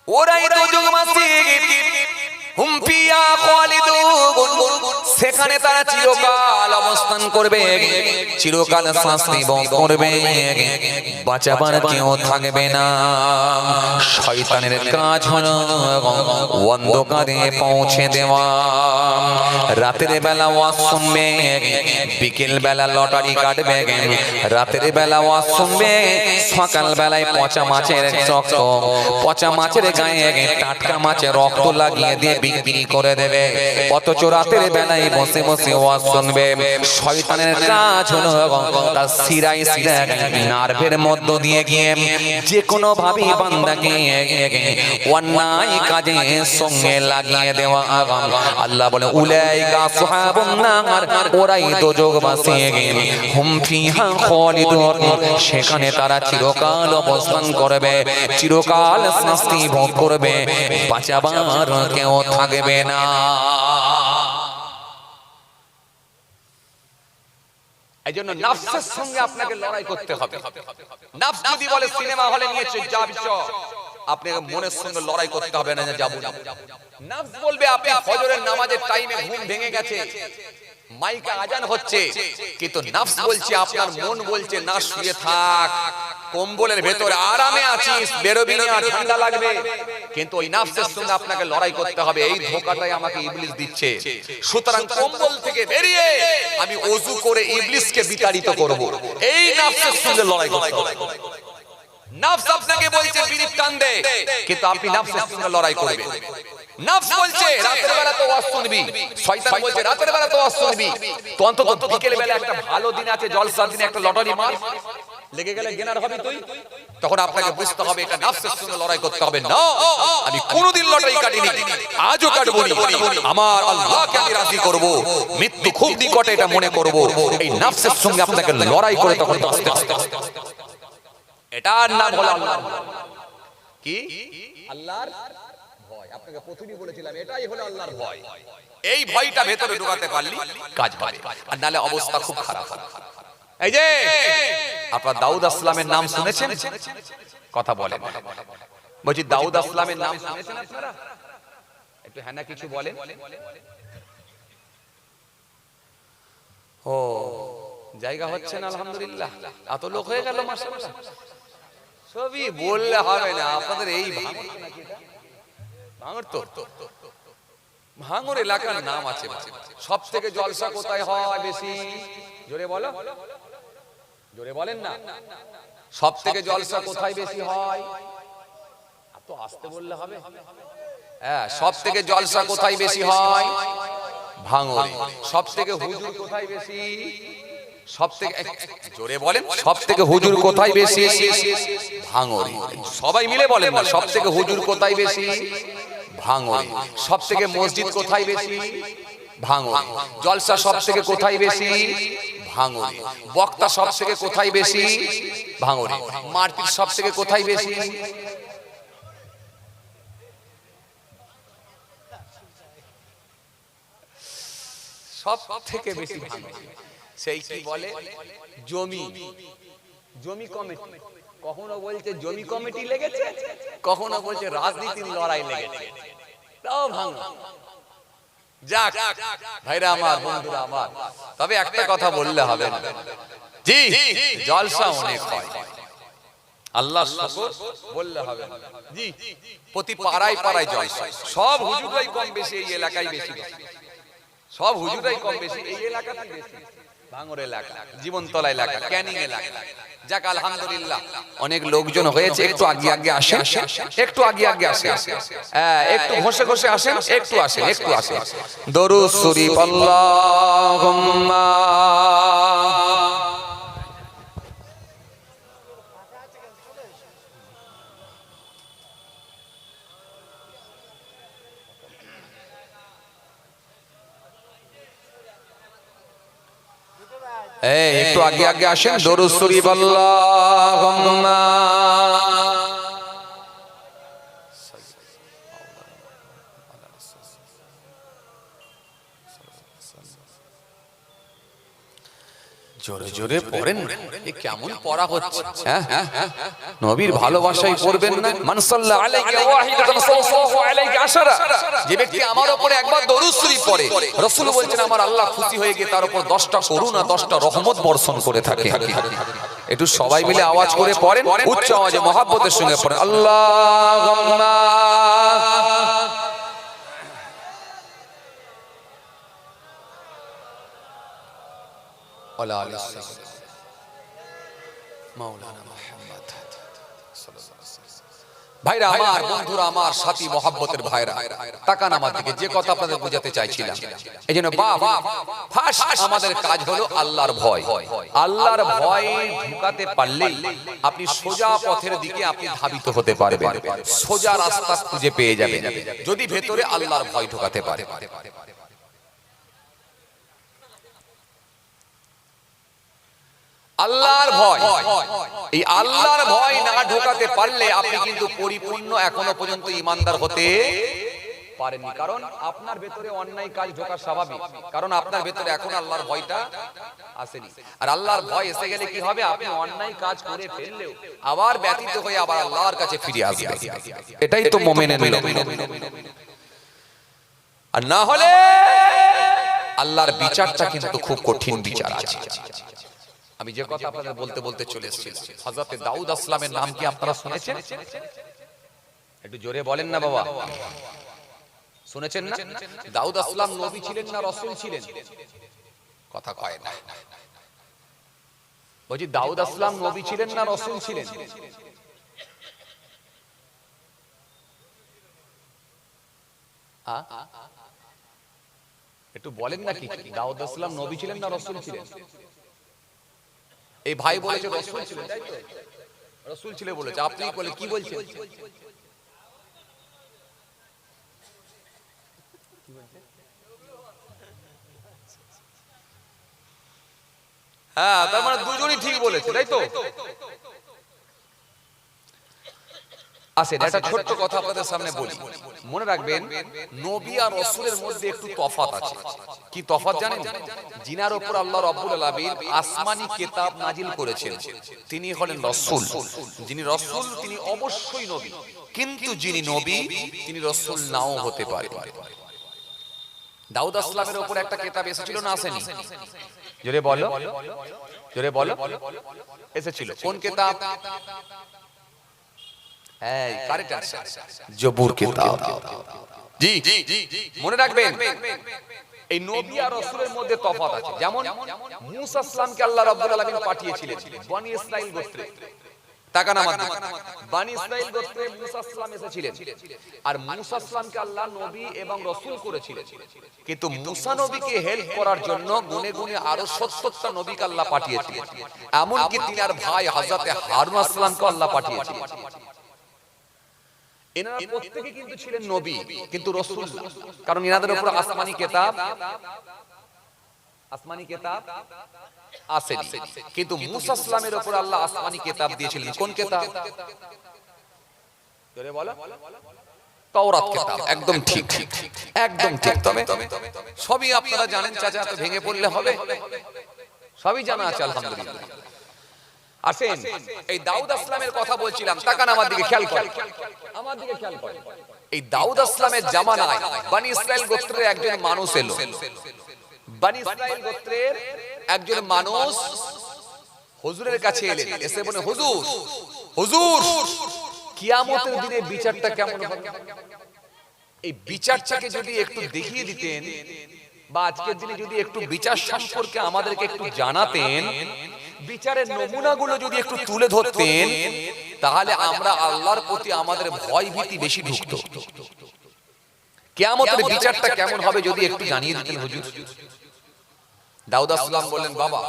ওরাই দোজখবাসী, হুম ফিহা খালিদুন, সেখানে তারা চিরকাল অবস্থান করবে, চিরকাল শাস্তি ভোগ করবে, বাঁচাবার কেউ থাকবে না। শয়তানের কাজ হলো অন্ধকারে পৌঁছে দেওয়া। রাতের বেলা ওয়াজ শুনবে, বিকেল বেলা লটারি কাটবে, রাতের বেলা ওয়াজ শুনবে, সকাল বেলায় পচা মাছের রক্ত, পচা মাছের গায়ে টাটকা মাছের রক্ত লাগিয়ে দিয়ে বিক্রি করে দেবে, অথচ রাতের বেলায় বসে বসে ওয়াজ শুনবে। শয়তানের কাজ হলো তার শিরায় শিরায় নার্ভের মধ্য দিয়ে গিয়ে যে কোনো ভাবে বান্দাকে অন্যায় কাজে সঙ্গে লাগিয়ে দেওয়া। আল্লাহ বলে উলাইকা আসহাবুন নার, ওরাই দোজখবাসী, হুম ফিহা খালিদুন, সেখানে তারা চিরকাল অবস্থান করবে, চিরকাল শাস্তি ভোগ করবে, বাঁচাবার কেউ থাকবে না। এইজন্য নফসের সঙ্গে আপনাকে লড়াই করতে হবে। নফস যদি বলে সিনেমা হলে নিয়ে যাবি, আপনাকে মনের সঙ্গে লড়াই করতে হবে না, যাব না। নফস বলবে আপনি ফজরের নামাজের টাইমে ঘুম ভেঙে গেছে, মাইকে আজান হচ্ছে, কিন্তু নফস বলছে, আপনার মন বলছে না শুয়ে থাক, কম্বলের ভেতরে আরামে আছিস, বেরোবি না, ঠান্ডা লাগবে। কিন্তু ওই নফসের সঙ্গে আপনাকে লড়াই করতে হবে, এই ধোঁকাটাই আমাকে ইবলিস দিচ্ছে, সুতরাং কম্বল থেকে বেরিয়ে আমি ওযু করে ইবলিসকে বিতাড়িত করব, এই নফসের সঙ্গে লড়াই করতে হবে। নফস আপনাকে বলছে বিড়ি টান দে, কিন্তু আপনি নফসের সঙ্গে লড়াই করবেন। নফস বলছে রাতের বেলা তো ওয়াজ শুনবি, শয়তান বলছে রাতের বেলা তো ওয়াজ শুনবি, তো অন্তত বিকেল বেলা একটা ভালো দিন আছে, জলসার দিনে একটা লটারি মার, লেগে গেলে গেনার হবি তুই। তখন আপনাকে বুঝতে হবে এটা নফসের সঙ্গে লড়াই করতে হবে। না, আমি কোনোদিন লটারি কাটিনি, আজও কাটবো না, আমার আল্লাহকে আমি রাজি করব, মৃত্যু খুব নিকটে এটা মনে করব। এই নফসের সঙ্গে আপনাকে লড়াই করে তখন আস্তে আস্তে, এটার নাম হলো আল্লাহর কি, আল্লাহর ভয়। আপনাকে প্রথমেই বলেছিলাম এটাই হলো আল্লাহর ভয়। এই ভয়টা ভেতরে ঢোকাতে পারলি কাজ পাবে, আর নালে অবস্থা খুব খারাপ হবে। এই যে আপনারা দাউদ আসলামের নাম শুনেছেন? কথা বলেন, বলছি দাউদ আসলামের নাম শুনেছেন আপনারা? একটু হ্যাঁ না কিছু বলেন। ও জায়গা হচ্ছে না, আলহামদুলিল্লাহ, এত লোক হয়ে গেল মাশাআল্লাহ। সবই বললে হবে না, আপনাদের এই ভাঙর তো ভাঙর এলাকার নাম আছে। সব থেকে জলসা কোথায় হয় বেশি? জোরে বলো, জোরে বলেন না। সব থেকে জলসা কোথায় বেশি হয়? তো আসতে বললে হবে। হ্যাঁ, সব থেকে জলসা কোথায় বেশি হয়? ভাঙরে। সব থেকে হুজুর কোথায় বেশি? সব থেকে জোরে বলেন, সব থেকে হুজুর কোথায় বেশি? ভাঙরে। সবাই মিলে বলেন না, সব থেকে হুজুর কোথায় বেশি? ভাঙরে। সব থেকে মসজিদ কোথায় বেশি? ভাঙরে। জলসা সব থেকে কোথায় বেশি? ভাঙরে। বক্তা সব থেকে কোথায় বেশি? ভাঙরে। মারপিট সব থেকে কোথায় বেশি? সব থেকে বেশি ভাঙরে। সেই কি বলে? জমি, জমি কমিটি। কখনো বলছে জমি কমিটি লেগেছে, কখনো বলছে রাজনীতির লড়াই লেগেছে, তাও ভাঙা। যাক ভাইরা আমার, বন্ধুরা আমার, তবে একটা কথা বললে হবে না, জি জলসা অনেক হয়, আল্লাহ শুকর বললে হবে না। জি, প্রতি পাড়ায় পাড়ায় জলসা। সব হুজুরাই কম বেশি এই এলাকায় বেশি, সব হুজুরাই কম বেশি এই এলাকাতে বেশি। ভাঙর এলাকা, জীবনতলা এলাকা, ক্যানিং এলাকা। যাক আলহামদুলিল্লাহ, অনেক লোকজন হয়েছে। একটু আগে আগে আসেন, একটু আগে আগে আসেন, একটু ঘষে ঘষে আসেন, একটু আসেন, একটু আসেন। দরুদ শরীফ আল্লাহুম্মা। একটু আগে আগে আসেন। দরুদ শরীফ আল্লাহুম্মা। জোরে জোরে পড়েন, এ কেমন পড়া হচ্ছে? নবীর ভালোবাসায় পড়বেন না? মান সাল্লা আলাইহি ওয়াহিদাতান সাল্লাল্লাহু আলাইহি আশারা। যে ব্যক্তি আমার উপরে একবার দরুদ শরীফ পড়ে, রাসূল বলেছেন আমার আল্লাহ খুশি হয়ে গিয়ে তার উপর 10টা করুণা, 10টা রহমত বর্ষণ করে থাকে। একটু সবাই মিলে আওয়াজ করে পড়েন, উচ্চ আওয়াজে মহব্বতের সঙ্গে পড়েন, আল্লাহুম্মা। ভাইরা আমার, বন্ধুরা আমার, সাথী মহব্বতের ভাইরা, তাকান আমার দিকে। যে কথা আপনাদের বোঝাতে চাইছিলাম, এই জন্য ফার্স্ট আমাদের কাজ হলো আল্লাহর ভয়। আল্লাহর ভয় ঢুকাতে পারলেই আপনি সোজা পথের দিকে আপনি ধাবিত হতে পারবেন, সোজা রাস্তা খুঁজে পেয়ে যাবেন, যদি ভেতরে আল্লাহর ভয় ঢুকাতে পারে। আল্লাহর ভয়, এই আল্লাহর ভয় না ঢোকাতে পারলে আপনি কিন্তু পরিপূর্ণ এখনো পর্যন্ত ঈমানদার হতে পারেননি। কারণ আপনার ভেতরে অন্যায় কাজ ঢোকা স্বাভাবিক, কারণ আপনার ভেতরে এখন আল্লাহর ভয়টা আসেনি। আর আল্লাহর ভয় এসে গেলে কি হবে? আপনি অন্যায় কাজ করে ফেললেও আবার ব্যতীত হয়ে আবার আল্লাহর কাছে ফিরে আসবে। এটাই তো মুমিনের লক্ষণ। আর না হলে আল্লাহর বিচারটা কিন্তু খুব কঠিন বিচার আছে। আমি যে কথা আপনাদের বলতে বলতে চলে এসেছিলাম, হযরত দাউদ আসলামের নাম কি আপনারা শুনেছেন? একটু জোরে বলেন না বাবা, শুনেছেন না? দাউদ আসলাম নবী ছিলেন না রাসূল ছিলেন? কথা কয় না। বলছি দাউদ আসলাম নবী ছিলেন না রাসূল ছিলেন? একটু বলেন না, কি দাউদ আসলাম নবী ছিলেন না রাসূল ছিলেন? এই ভাই বলেছে রাসূল ছিলেন, তাই তো? রাসূল ছিলেন বলেছে, আপনি বলে কি বলছেন? হ্যাঁ, তার মানে দুজনই ঠিক বলেছে, তাই তো? আসেন একটা ছোট্ট কথা আপনাদের সামনে বলি। মনে রাখবেন, নবী আর রাসূলের মধ্যে একটু তফাৎ আছে। কি তফাৎ জানেন? যিনার উপর আল্লাহ রাব্বুল আলামিন আসমানি কিতাব নাজিল করেছেন তিনি হলেন রাসূল। যিনি রাসূল তিনি অবশ্যই নবী, কিন্তু যিনি নবী তিনি রাসূল নাও হতে পারে। দাউদ আসলামের উপর একটা কিতাব এসেছিল না আসেনি? জোরে বলো, জোরে বলো। এসেছিল কোন কিতাব? হ্যাঁ কারেক্ট आंसर জবুর কিতাব। জি মনে রাখবেন এই নবী আর রাসূলের মধ্যে তফাৎ আছে। যেমন মূসা আলাইহিসসালামকে আল্লাহ রাব্বুল আলামিন পাঠিয়েছিলেন বনি ইসরাইল গোত্রে। তাকান আমার দিকে, বনি ইসরাইল গোত্রে মূসা আলাইহিসসালাম এসেছিলেন আর মূসা আলাইহিসসালামকে আল্লাহ নবী এবং রাসূল করেছিলেন। কিন্তু মূসা নবীকে হেল্প করার জন্য গুনে গুনে আরো ৭০টা নবীকে আল্লাহ পাঠিয়েছিলেন। এমনকি তিনার ভাই হযরতে হারুন আলাইহিস সালামকে আল্লাহ পাঠিয়েছিলেন। এনারা প্রত্যেকে কিন্তু ছিলেন নবী কিন্তু রাসূল না, কারণ এনাদের উপর আসমানি কিতাব আসেনি। কিন্তু মূসা আলাইহিসসালামের উপর আল্লাহ আসমানি কিতাব দিয়েছিলেন। কোন কিতাব? জোরে বলো। তাওরাত কিতাব। একদম ঠিক, একদম ঠিক। তবে সবই আপনারা জানেন, চাচা তো ভেঙে পড়লে হবে, সবই জানা আছে আলহামদুলিল্লাহ। আসেন এই দাউদ আসলামের কথা বলছিলাম, তাকান আমার দিকে, খেয়াল করেন আমার দিকে, খেয়াল করেন। এই দাউদ আসলামের জামানায় বনি ইসরাইল গোত্রের একজন মানুষ এলো। বনি ইসরাইল গোত্রের একজন মানুষ হুজুরের কাছে এলেন, এসে বলে হুজুর হুজুর কিয়ামতের দিনে বিচারটা কেমন হবে? এই বিচারটাকে যদি একটু দেখিয়ে দিতেন বা আজকের দিনে যদি একটু বিচার সম্পর্কে আমাদেরকে একটু জানাতেন, বিচারের নমুনাগুলো যদি একটু তুলে ধরতেন, তাহলে আমরা আল্লাহর প্রতি আমাদের ভয় ভীতি বেশি ঢুকতো। কিয়ামতের বিচারটা কেমন হবে যদি একটু জানিয়ে দিতেন হুজুর। দাউদ আসলাম বললেন, বাবা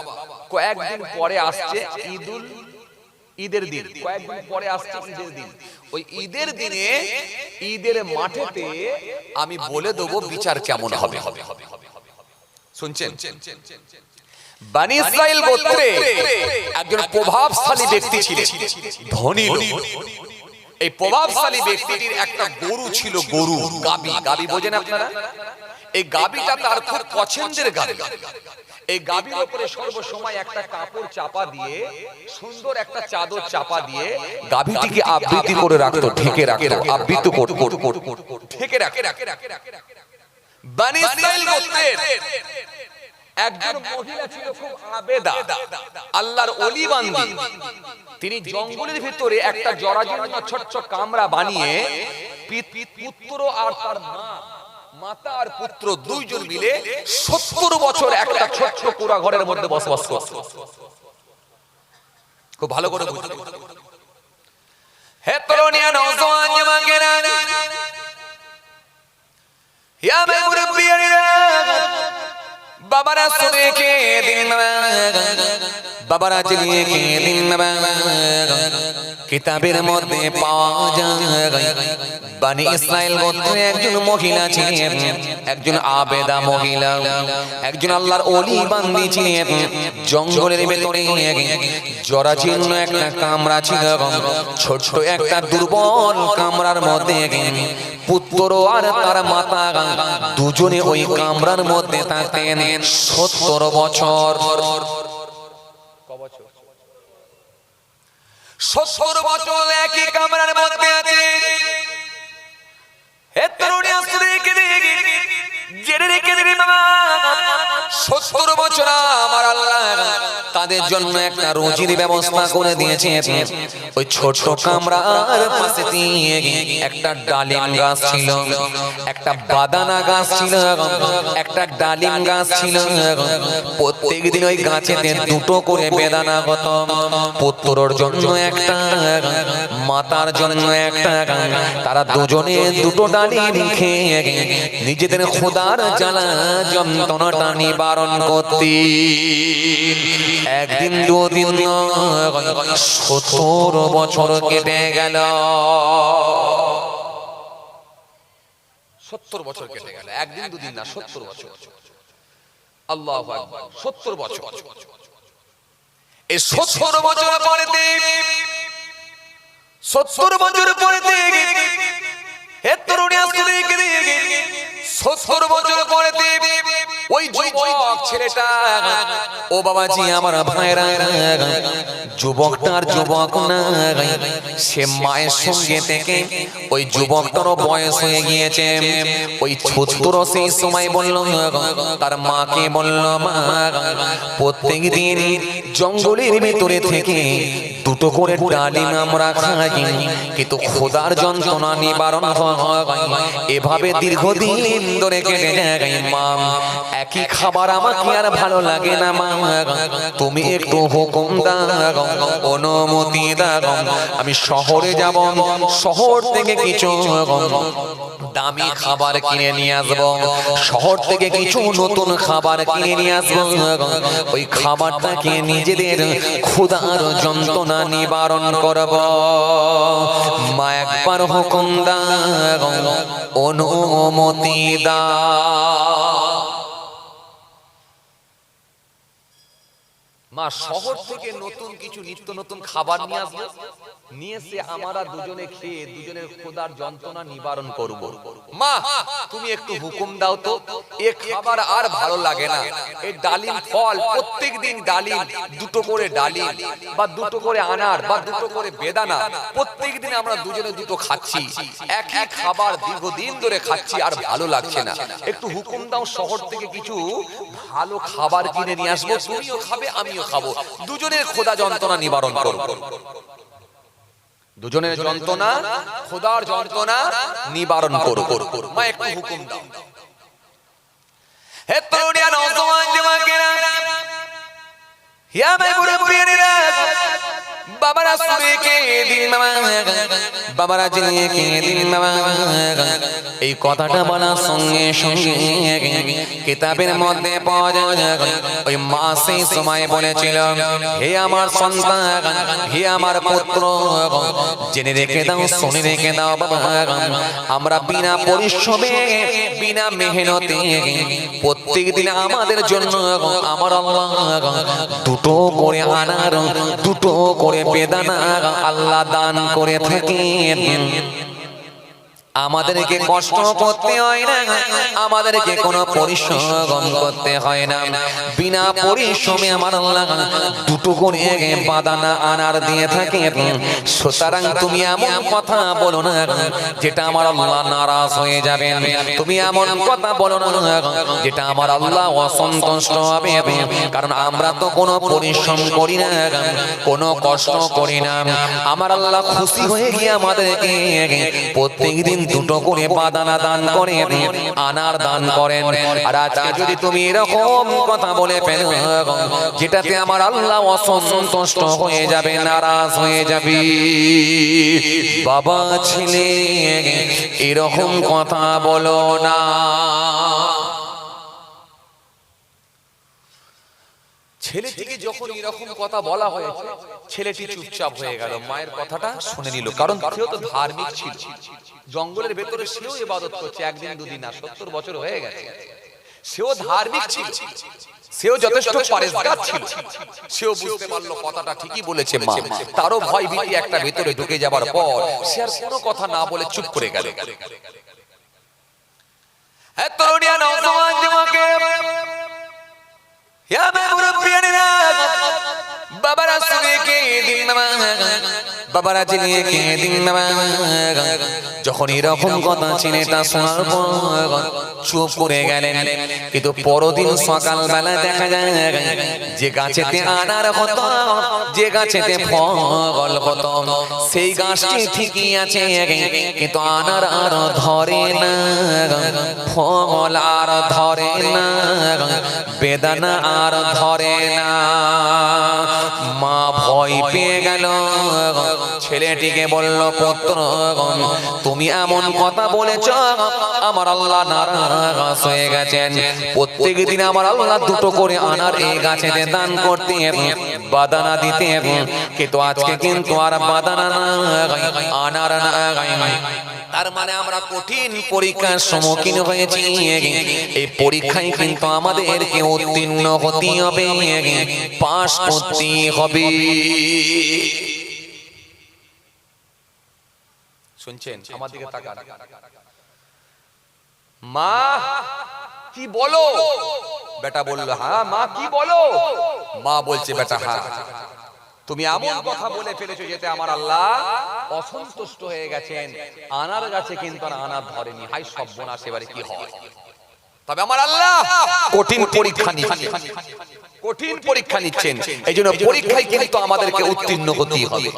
কয়েকদিন পরে আসছে ঈদের দিন, কয়েকদিন পরে আসছে ঈদের দিন। ওই ঈদের দিনে ঈদের মাঠেতে আমি বলে দেবো বিচার কেমন হবে। শুনছেন? বনি ইসরাইল গোত্রে একজন প্রভাবশালী ব্যক্তি ছিলেন, ধনী লোক। এই প্রভাবশালী ব্যক্তিটির একটা গরু ছিল, গরু, গাবি। গাবি বোঝেন আপনারা? এই গাবিটা তার খুব পছন্দের গাবি। এই গাবির উপরে সর্বসময় একটা কাপড় চাপা দিয়ে, সুন্দর একটা চাদর চাপা দিয়ে গাবিটিকে আবৃত্তি করে রাখতো, ঢেকে রাখতো, আবৃত্তি ঢেকে রাখে। বনি ইসরাইল গোত্রের একজন মহিলা ছিল খুব আবেদা, আল্লাহর ওলি বান্দি। তিনি জঙ্গলের ভিতরে একটা জরাজীর্ণ ছোট্ট কামরা বানিয়ে পুত্র আর তার মাতা আর পুত্র দুইজন মিলে ৭০ বছর একটা ছোট্ট পুরা ঘরের মধ্যে বসবাস করত। খুব ভালো করে বুঝতে হবে। হে তরুণিয়া নওজোয়ান জামাকেরা, ইয়া মুরব্বিয়ারা, বাবারা শুনে কে দিন, বাবারা জেনে কে দিন, কিতাবের মধ্যে পাওয়া যায় বনি ইসরাইল গোত্রে একজন মহিলা ছিলেন, একজন আবেদা মহিলা, একজন আল্লাহর ওলি বান্দি ছিলেন। জঙ্গলের ভেতরে জরাজীর্ণ একটা কামরা ছিল, ছোট্ট একটা দুর্বল কামরার মধ্যে পুত্র আর তার মাতা দুজনে ওই কামরার মধ্যে থাকতেন ৭০ বছর। ৭০ বছর একই কামরার মধ্যে আছে। হে তরুণী, আসলে জেনে রেখে দিবি বাবা, ৭০ বছর আমার আল্লাহ তাদের জন্য একটা রুজির ব্যবস্থা করে দিয়েছে। ওই ছোট কামরার পাশে একটা ডালিম গাছ ছিল, একটা বাদানা গাছ ছিল, একটা ডালিম গাছ ছিল। প্রত্যেকদিন ওই গাছেতে দুটো করে বেদানা হতো, পুত্রর জন্য একটা, মাতার জন্য একটা। তারা দুজনে দুটো ডালিম খেয়ে নিজেদের খোদার জ্বালা যন্ত্রণাটা নিবারণ করতে। একদিন দুদিন ৭০ বছর কেটে গেল। ৭০ বছর কেটে গেল, একদিন দুদিন না, ৭০ বছর। আল্লাহু আকবার, ৭০ বছর। এই ৭০ বছর পরে ৭০ বছর পরে হে তরুণী, ৭০ বছর পরে ওই যুবক ছেলেটা, ও বাবাজি আমার ভাইরা, যুবকটার যুবক না, সে মায়ের সঙ্গে থেকে ওই যুবকটারও বয়স হয়ে গিয়েছে। ওই ছোট্ট সেই সময় বলল, তার মাকে বলল, মা প্রত্যেক দিন জঙ্গলের ভিতরে থেকে দুটো করে ডালিম আমরা খাই, কিন্তু খোদার যন্ত্রণা নিবারণ হয় এভাবে দীর্ঘদিন ধরে কেটে যায়। মা, একই খাবার আমাকে আর ভালো লাগে না মা, তুমি একটু হুকুম দাও, অনুমতি দাও, আমি শহরে যাব, শহর থেকে কিছু দামি খাবার কিনে নিয়ে আসবো, শহর থেকে কিছু নতুন খাবার কিনে নিয়ে আসবো, ওই খাবারটাকে নিজেদের ক্ষুধার যন্ত্রণা নিবারণ করব। মা একবার হুকুম দাও, অনুমতি দাও। মা শহর থেকে নতুন কিছু নিত্য নতুন খাবার নিয়ে আসবো, নিয়ে এসে আমরা দুজনে খেয়ে দুজনের ক্ষুধার যন্ত্রণা নিবারণ করব। মা তুমি একটু হুকুম দাও তো, এ খাবার আর ভালো লাগে না। এই ডালিম ফল, প্রত্যেকদিন ডালিম, দুটো করে ডালিম বা দুটো করে আনার বা দুটো করে বেদানা, প্রত্যেকদিন আমরা দুজনে দুটো খাচ্ছি, একই খাবার দীর্ঘদিন ধরে খাচ্ছি, আর ভালো লাগছে না। একটু হুকুম দাও, শহর থেকে কিছু ভালো খাবার কিনে নিয়ে আসবো, তুমিও খাবে আমিও খাবো, দুজনের ক্ষুধা যন্ত্রণা নিবারণ করব। দুজনের যন্ত্রণা, খোদার যন্ত্রণা নিবারণ করব। মা একটু হুকুম দাও। হে তরুণিয়া নওজওয়ান যুবকেরা, ইয়া ভাই মুরব্বিয়েরা, বাবারা শুনে কে দিন মামা, বাবারা জেনে কে দিন মামা। এই কথাটা বলার সঙ্গে সঙ্গে কিতাবের মধ্যে পাওয়া যায়, ওই মা সেই সময় বলেছিল, হে আমার সন্তান, হে আমার পুত্র, জেনে রেখে দাও, শুনে রেখে দাও বাবা, আমরা বিনা পরিশ্রমে বিনা মেহনতে প্রত্যেকদিন আমাদের জন্য আমার আল্লাহ দুটো করে আনার, দুটো করে বেদানা আল্লাহ দান করে থাকেন। আমাদেরকে কষ্ট করতে হয় না, আমাদেরকে কোনো পরিশ্রম করতে হয় না, বিনা পরিশ্রমে আমার আল্লাহ দুটো করে বাদানা আনার দিয়ে থাকে। সুতরাং তুমি এমন কথা বলো না যেটা আমার আল্লাহ নারাজ হয়ে যাবেন, তুমি এমন কথা বলো না যেটা আমার আল্লাহ অসন্তুষ্ট হবে, কারণ আমরা তো কোনো পরিশ্রম করি না, কোনো কষ্ট করি না, আমার আল্লাহ খুশি হয়ে গিয়ে আমাদেরকে প্রত্যেকদিন দুটো করে বাদানা দান করে, আনার দান করেন। আর আজকে যদি তুমি এরকম কথা বলে ফেলো যেটাতে আমার আল্লাহ অসন্তুষ্ট হয়ে যাবে, নারাজ হয়ে যাবে, বাবা ছেলে এরকম কথা বলো না। ছেলেটিকে যখন এরকম কথা বলা হয়েছে, ছেলেটি চুপচাপ হয়ে গেল, মায়ের কথাটা শুনে নিল, কারণ সেও তো ধার্মিক ছিল, জঙ্গলের ভেতরে সেও ইবাদত করছে, একদিন দুদিন না, 70 বছর হয়ে গেছে, সেও ধার্মিক ছিল, সেও যথেষ্ট পরেশগার ছিল, সেও বুঝতে পারলো কথাটা ঠিকই বলেছে মা, তারও ভয় ভীতি একটা ভেতরে ঢুকে যাবার পর সে আর কোনো কথা না বলে চুপ করে গেল। এ তরুণিয়া নওজওয়ান যুবকের, ইয়া মুরব্বিয়েরা, বাবারা শুনে কে দিন মামা, বাবারা জেনে কে দিন মামা। যখন এরকম কথা ছেলেটা শোনার পর চুপ করে গেলেন, কিন্তু পরদিন সকালবেলা দেখা যায় যে গাছেতে আনার হতো, যে গাছেতে ফল হতো, সেই গাছটি ঠিকই আছে, কিন্তু আনার আর ধরে না, ফল আর ধরে না, বেদানা আর ধরে না। মা ভয় পেয়ে গেল, ছেলেটিকে বলল, পুত্র তুমি এমন কথা বলেছ, আমার আল্লাহ নারাজ হয়ে গেছেন, প্রত্যেকদিন আমার আল্লাহ দুটো করে আনার এই গাছেতে দান করতে, বাদানা দিতে, কিন্তু আজকে কিন্তু আর বাদানা না, আনার না। তার মানে আমরা কঠিন পরীক্ষার সম্মুখীন হয়েছি, এই পরীক্ষায় কিন্তু আমাদেরকে উত্তীর্ণ হতে হবে, পাস করতে হবে। শুনছেন? আমার দিকে তাকান। মা কি বলো? বেটা বলল, হ্যাঁ মা কি বলো? মা বলছে, বেটা হ্যাঁ, তুমি এমন কথা বলে ফেলেছো যেতে আমার আল্লাহ অসন্তুষ্ট হয়ে গেছেন, আনার গাছে কিন্তু আনার ধরেনি। হাই সর্বনাশ, এবারে কি হয়? তবে আমার আল্লাহ কঠিন পরীক্ষা নিচ্ছে, কঠিন পরীক্ষা নিচ্ছেন, এই জন্য পরীক্ষায় কিন্তু আমাদেরকে উত্তীর্ণ হতেই হবে।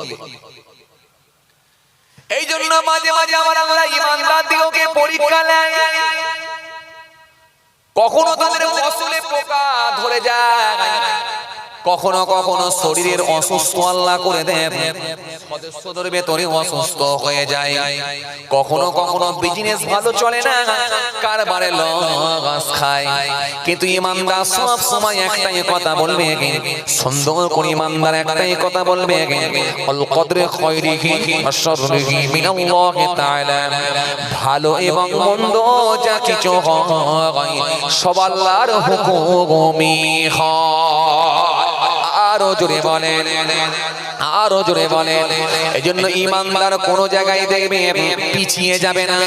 এই জন্য মাঝে মাঝে আমার আল্লাহ ঈমানদারদেরকে পরীক্ষা নেয়। কখনো তাদের ফসলে পোকা ধরে যায়, কখনো কখনো শরীরের অসুস্থ আল্লাহ করে দেন, সদস্যদের ভেতরে অসুস্থ হয়ে যায়, কখনো কখনো বিজনেস ভালো চলে না, কারবারে লস খায়। কিন্তু ঈমানদার সব সময় একটাই কথা বলবে, সুন্দর করে ঈমানদার একটাই কথা বলবে, আল কদরে খায়রিহি ওয়া শাররিহি মিনাল্লাহি তাআলা। ভালো এবং মন্দ যা কিছু হয় সব আল্লাহর হুকুমই হয়। আরো জোরে বলেন, আরো জোরে বলেন। এই জন্য ঈমানদার কোন জায়গায় দেখবে পিছিয়ে যাবে না,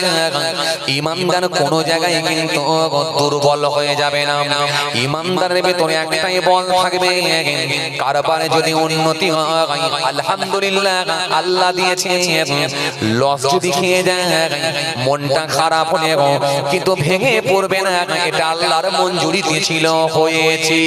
ঈমানদার কোন জায়গায় কিন্তু দুর্বল হয়ে যাবে না। ঈমানদারের ভিতরে একটাই বল থাকবে, কারবারে যদি উন্নতি হয় আলহামদুলিল্লাহ আল্লাহ দিয়েছে, লস যদি খেয়ে যায় মনটা খারাপ হলে কিন্তু ভেঙে পড়বে না, এটা আল্লাহর মঞ্জুরি দিয়েছিল, হয়েছে।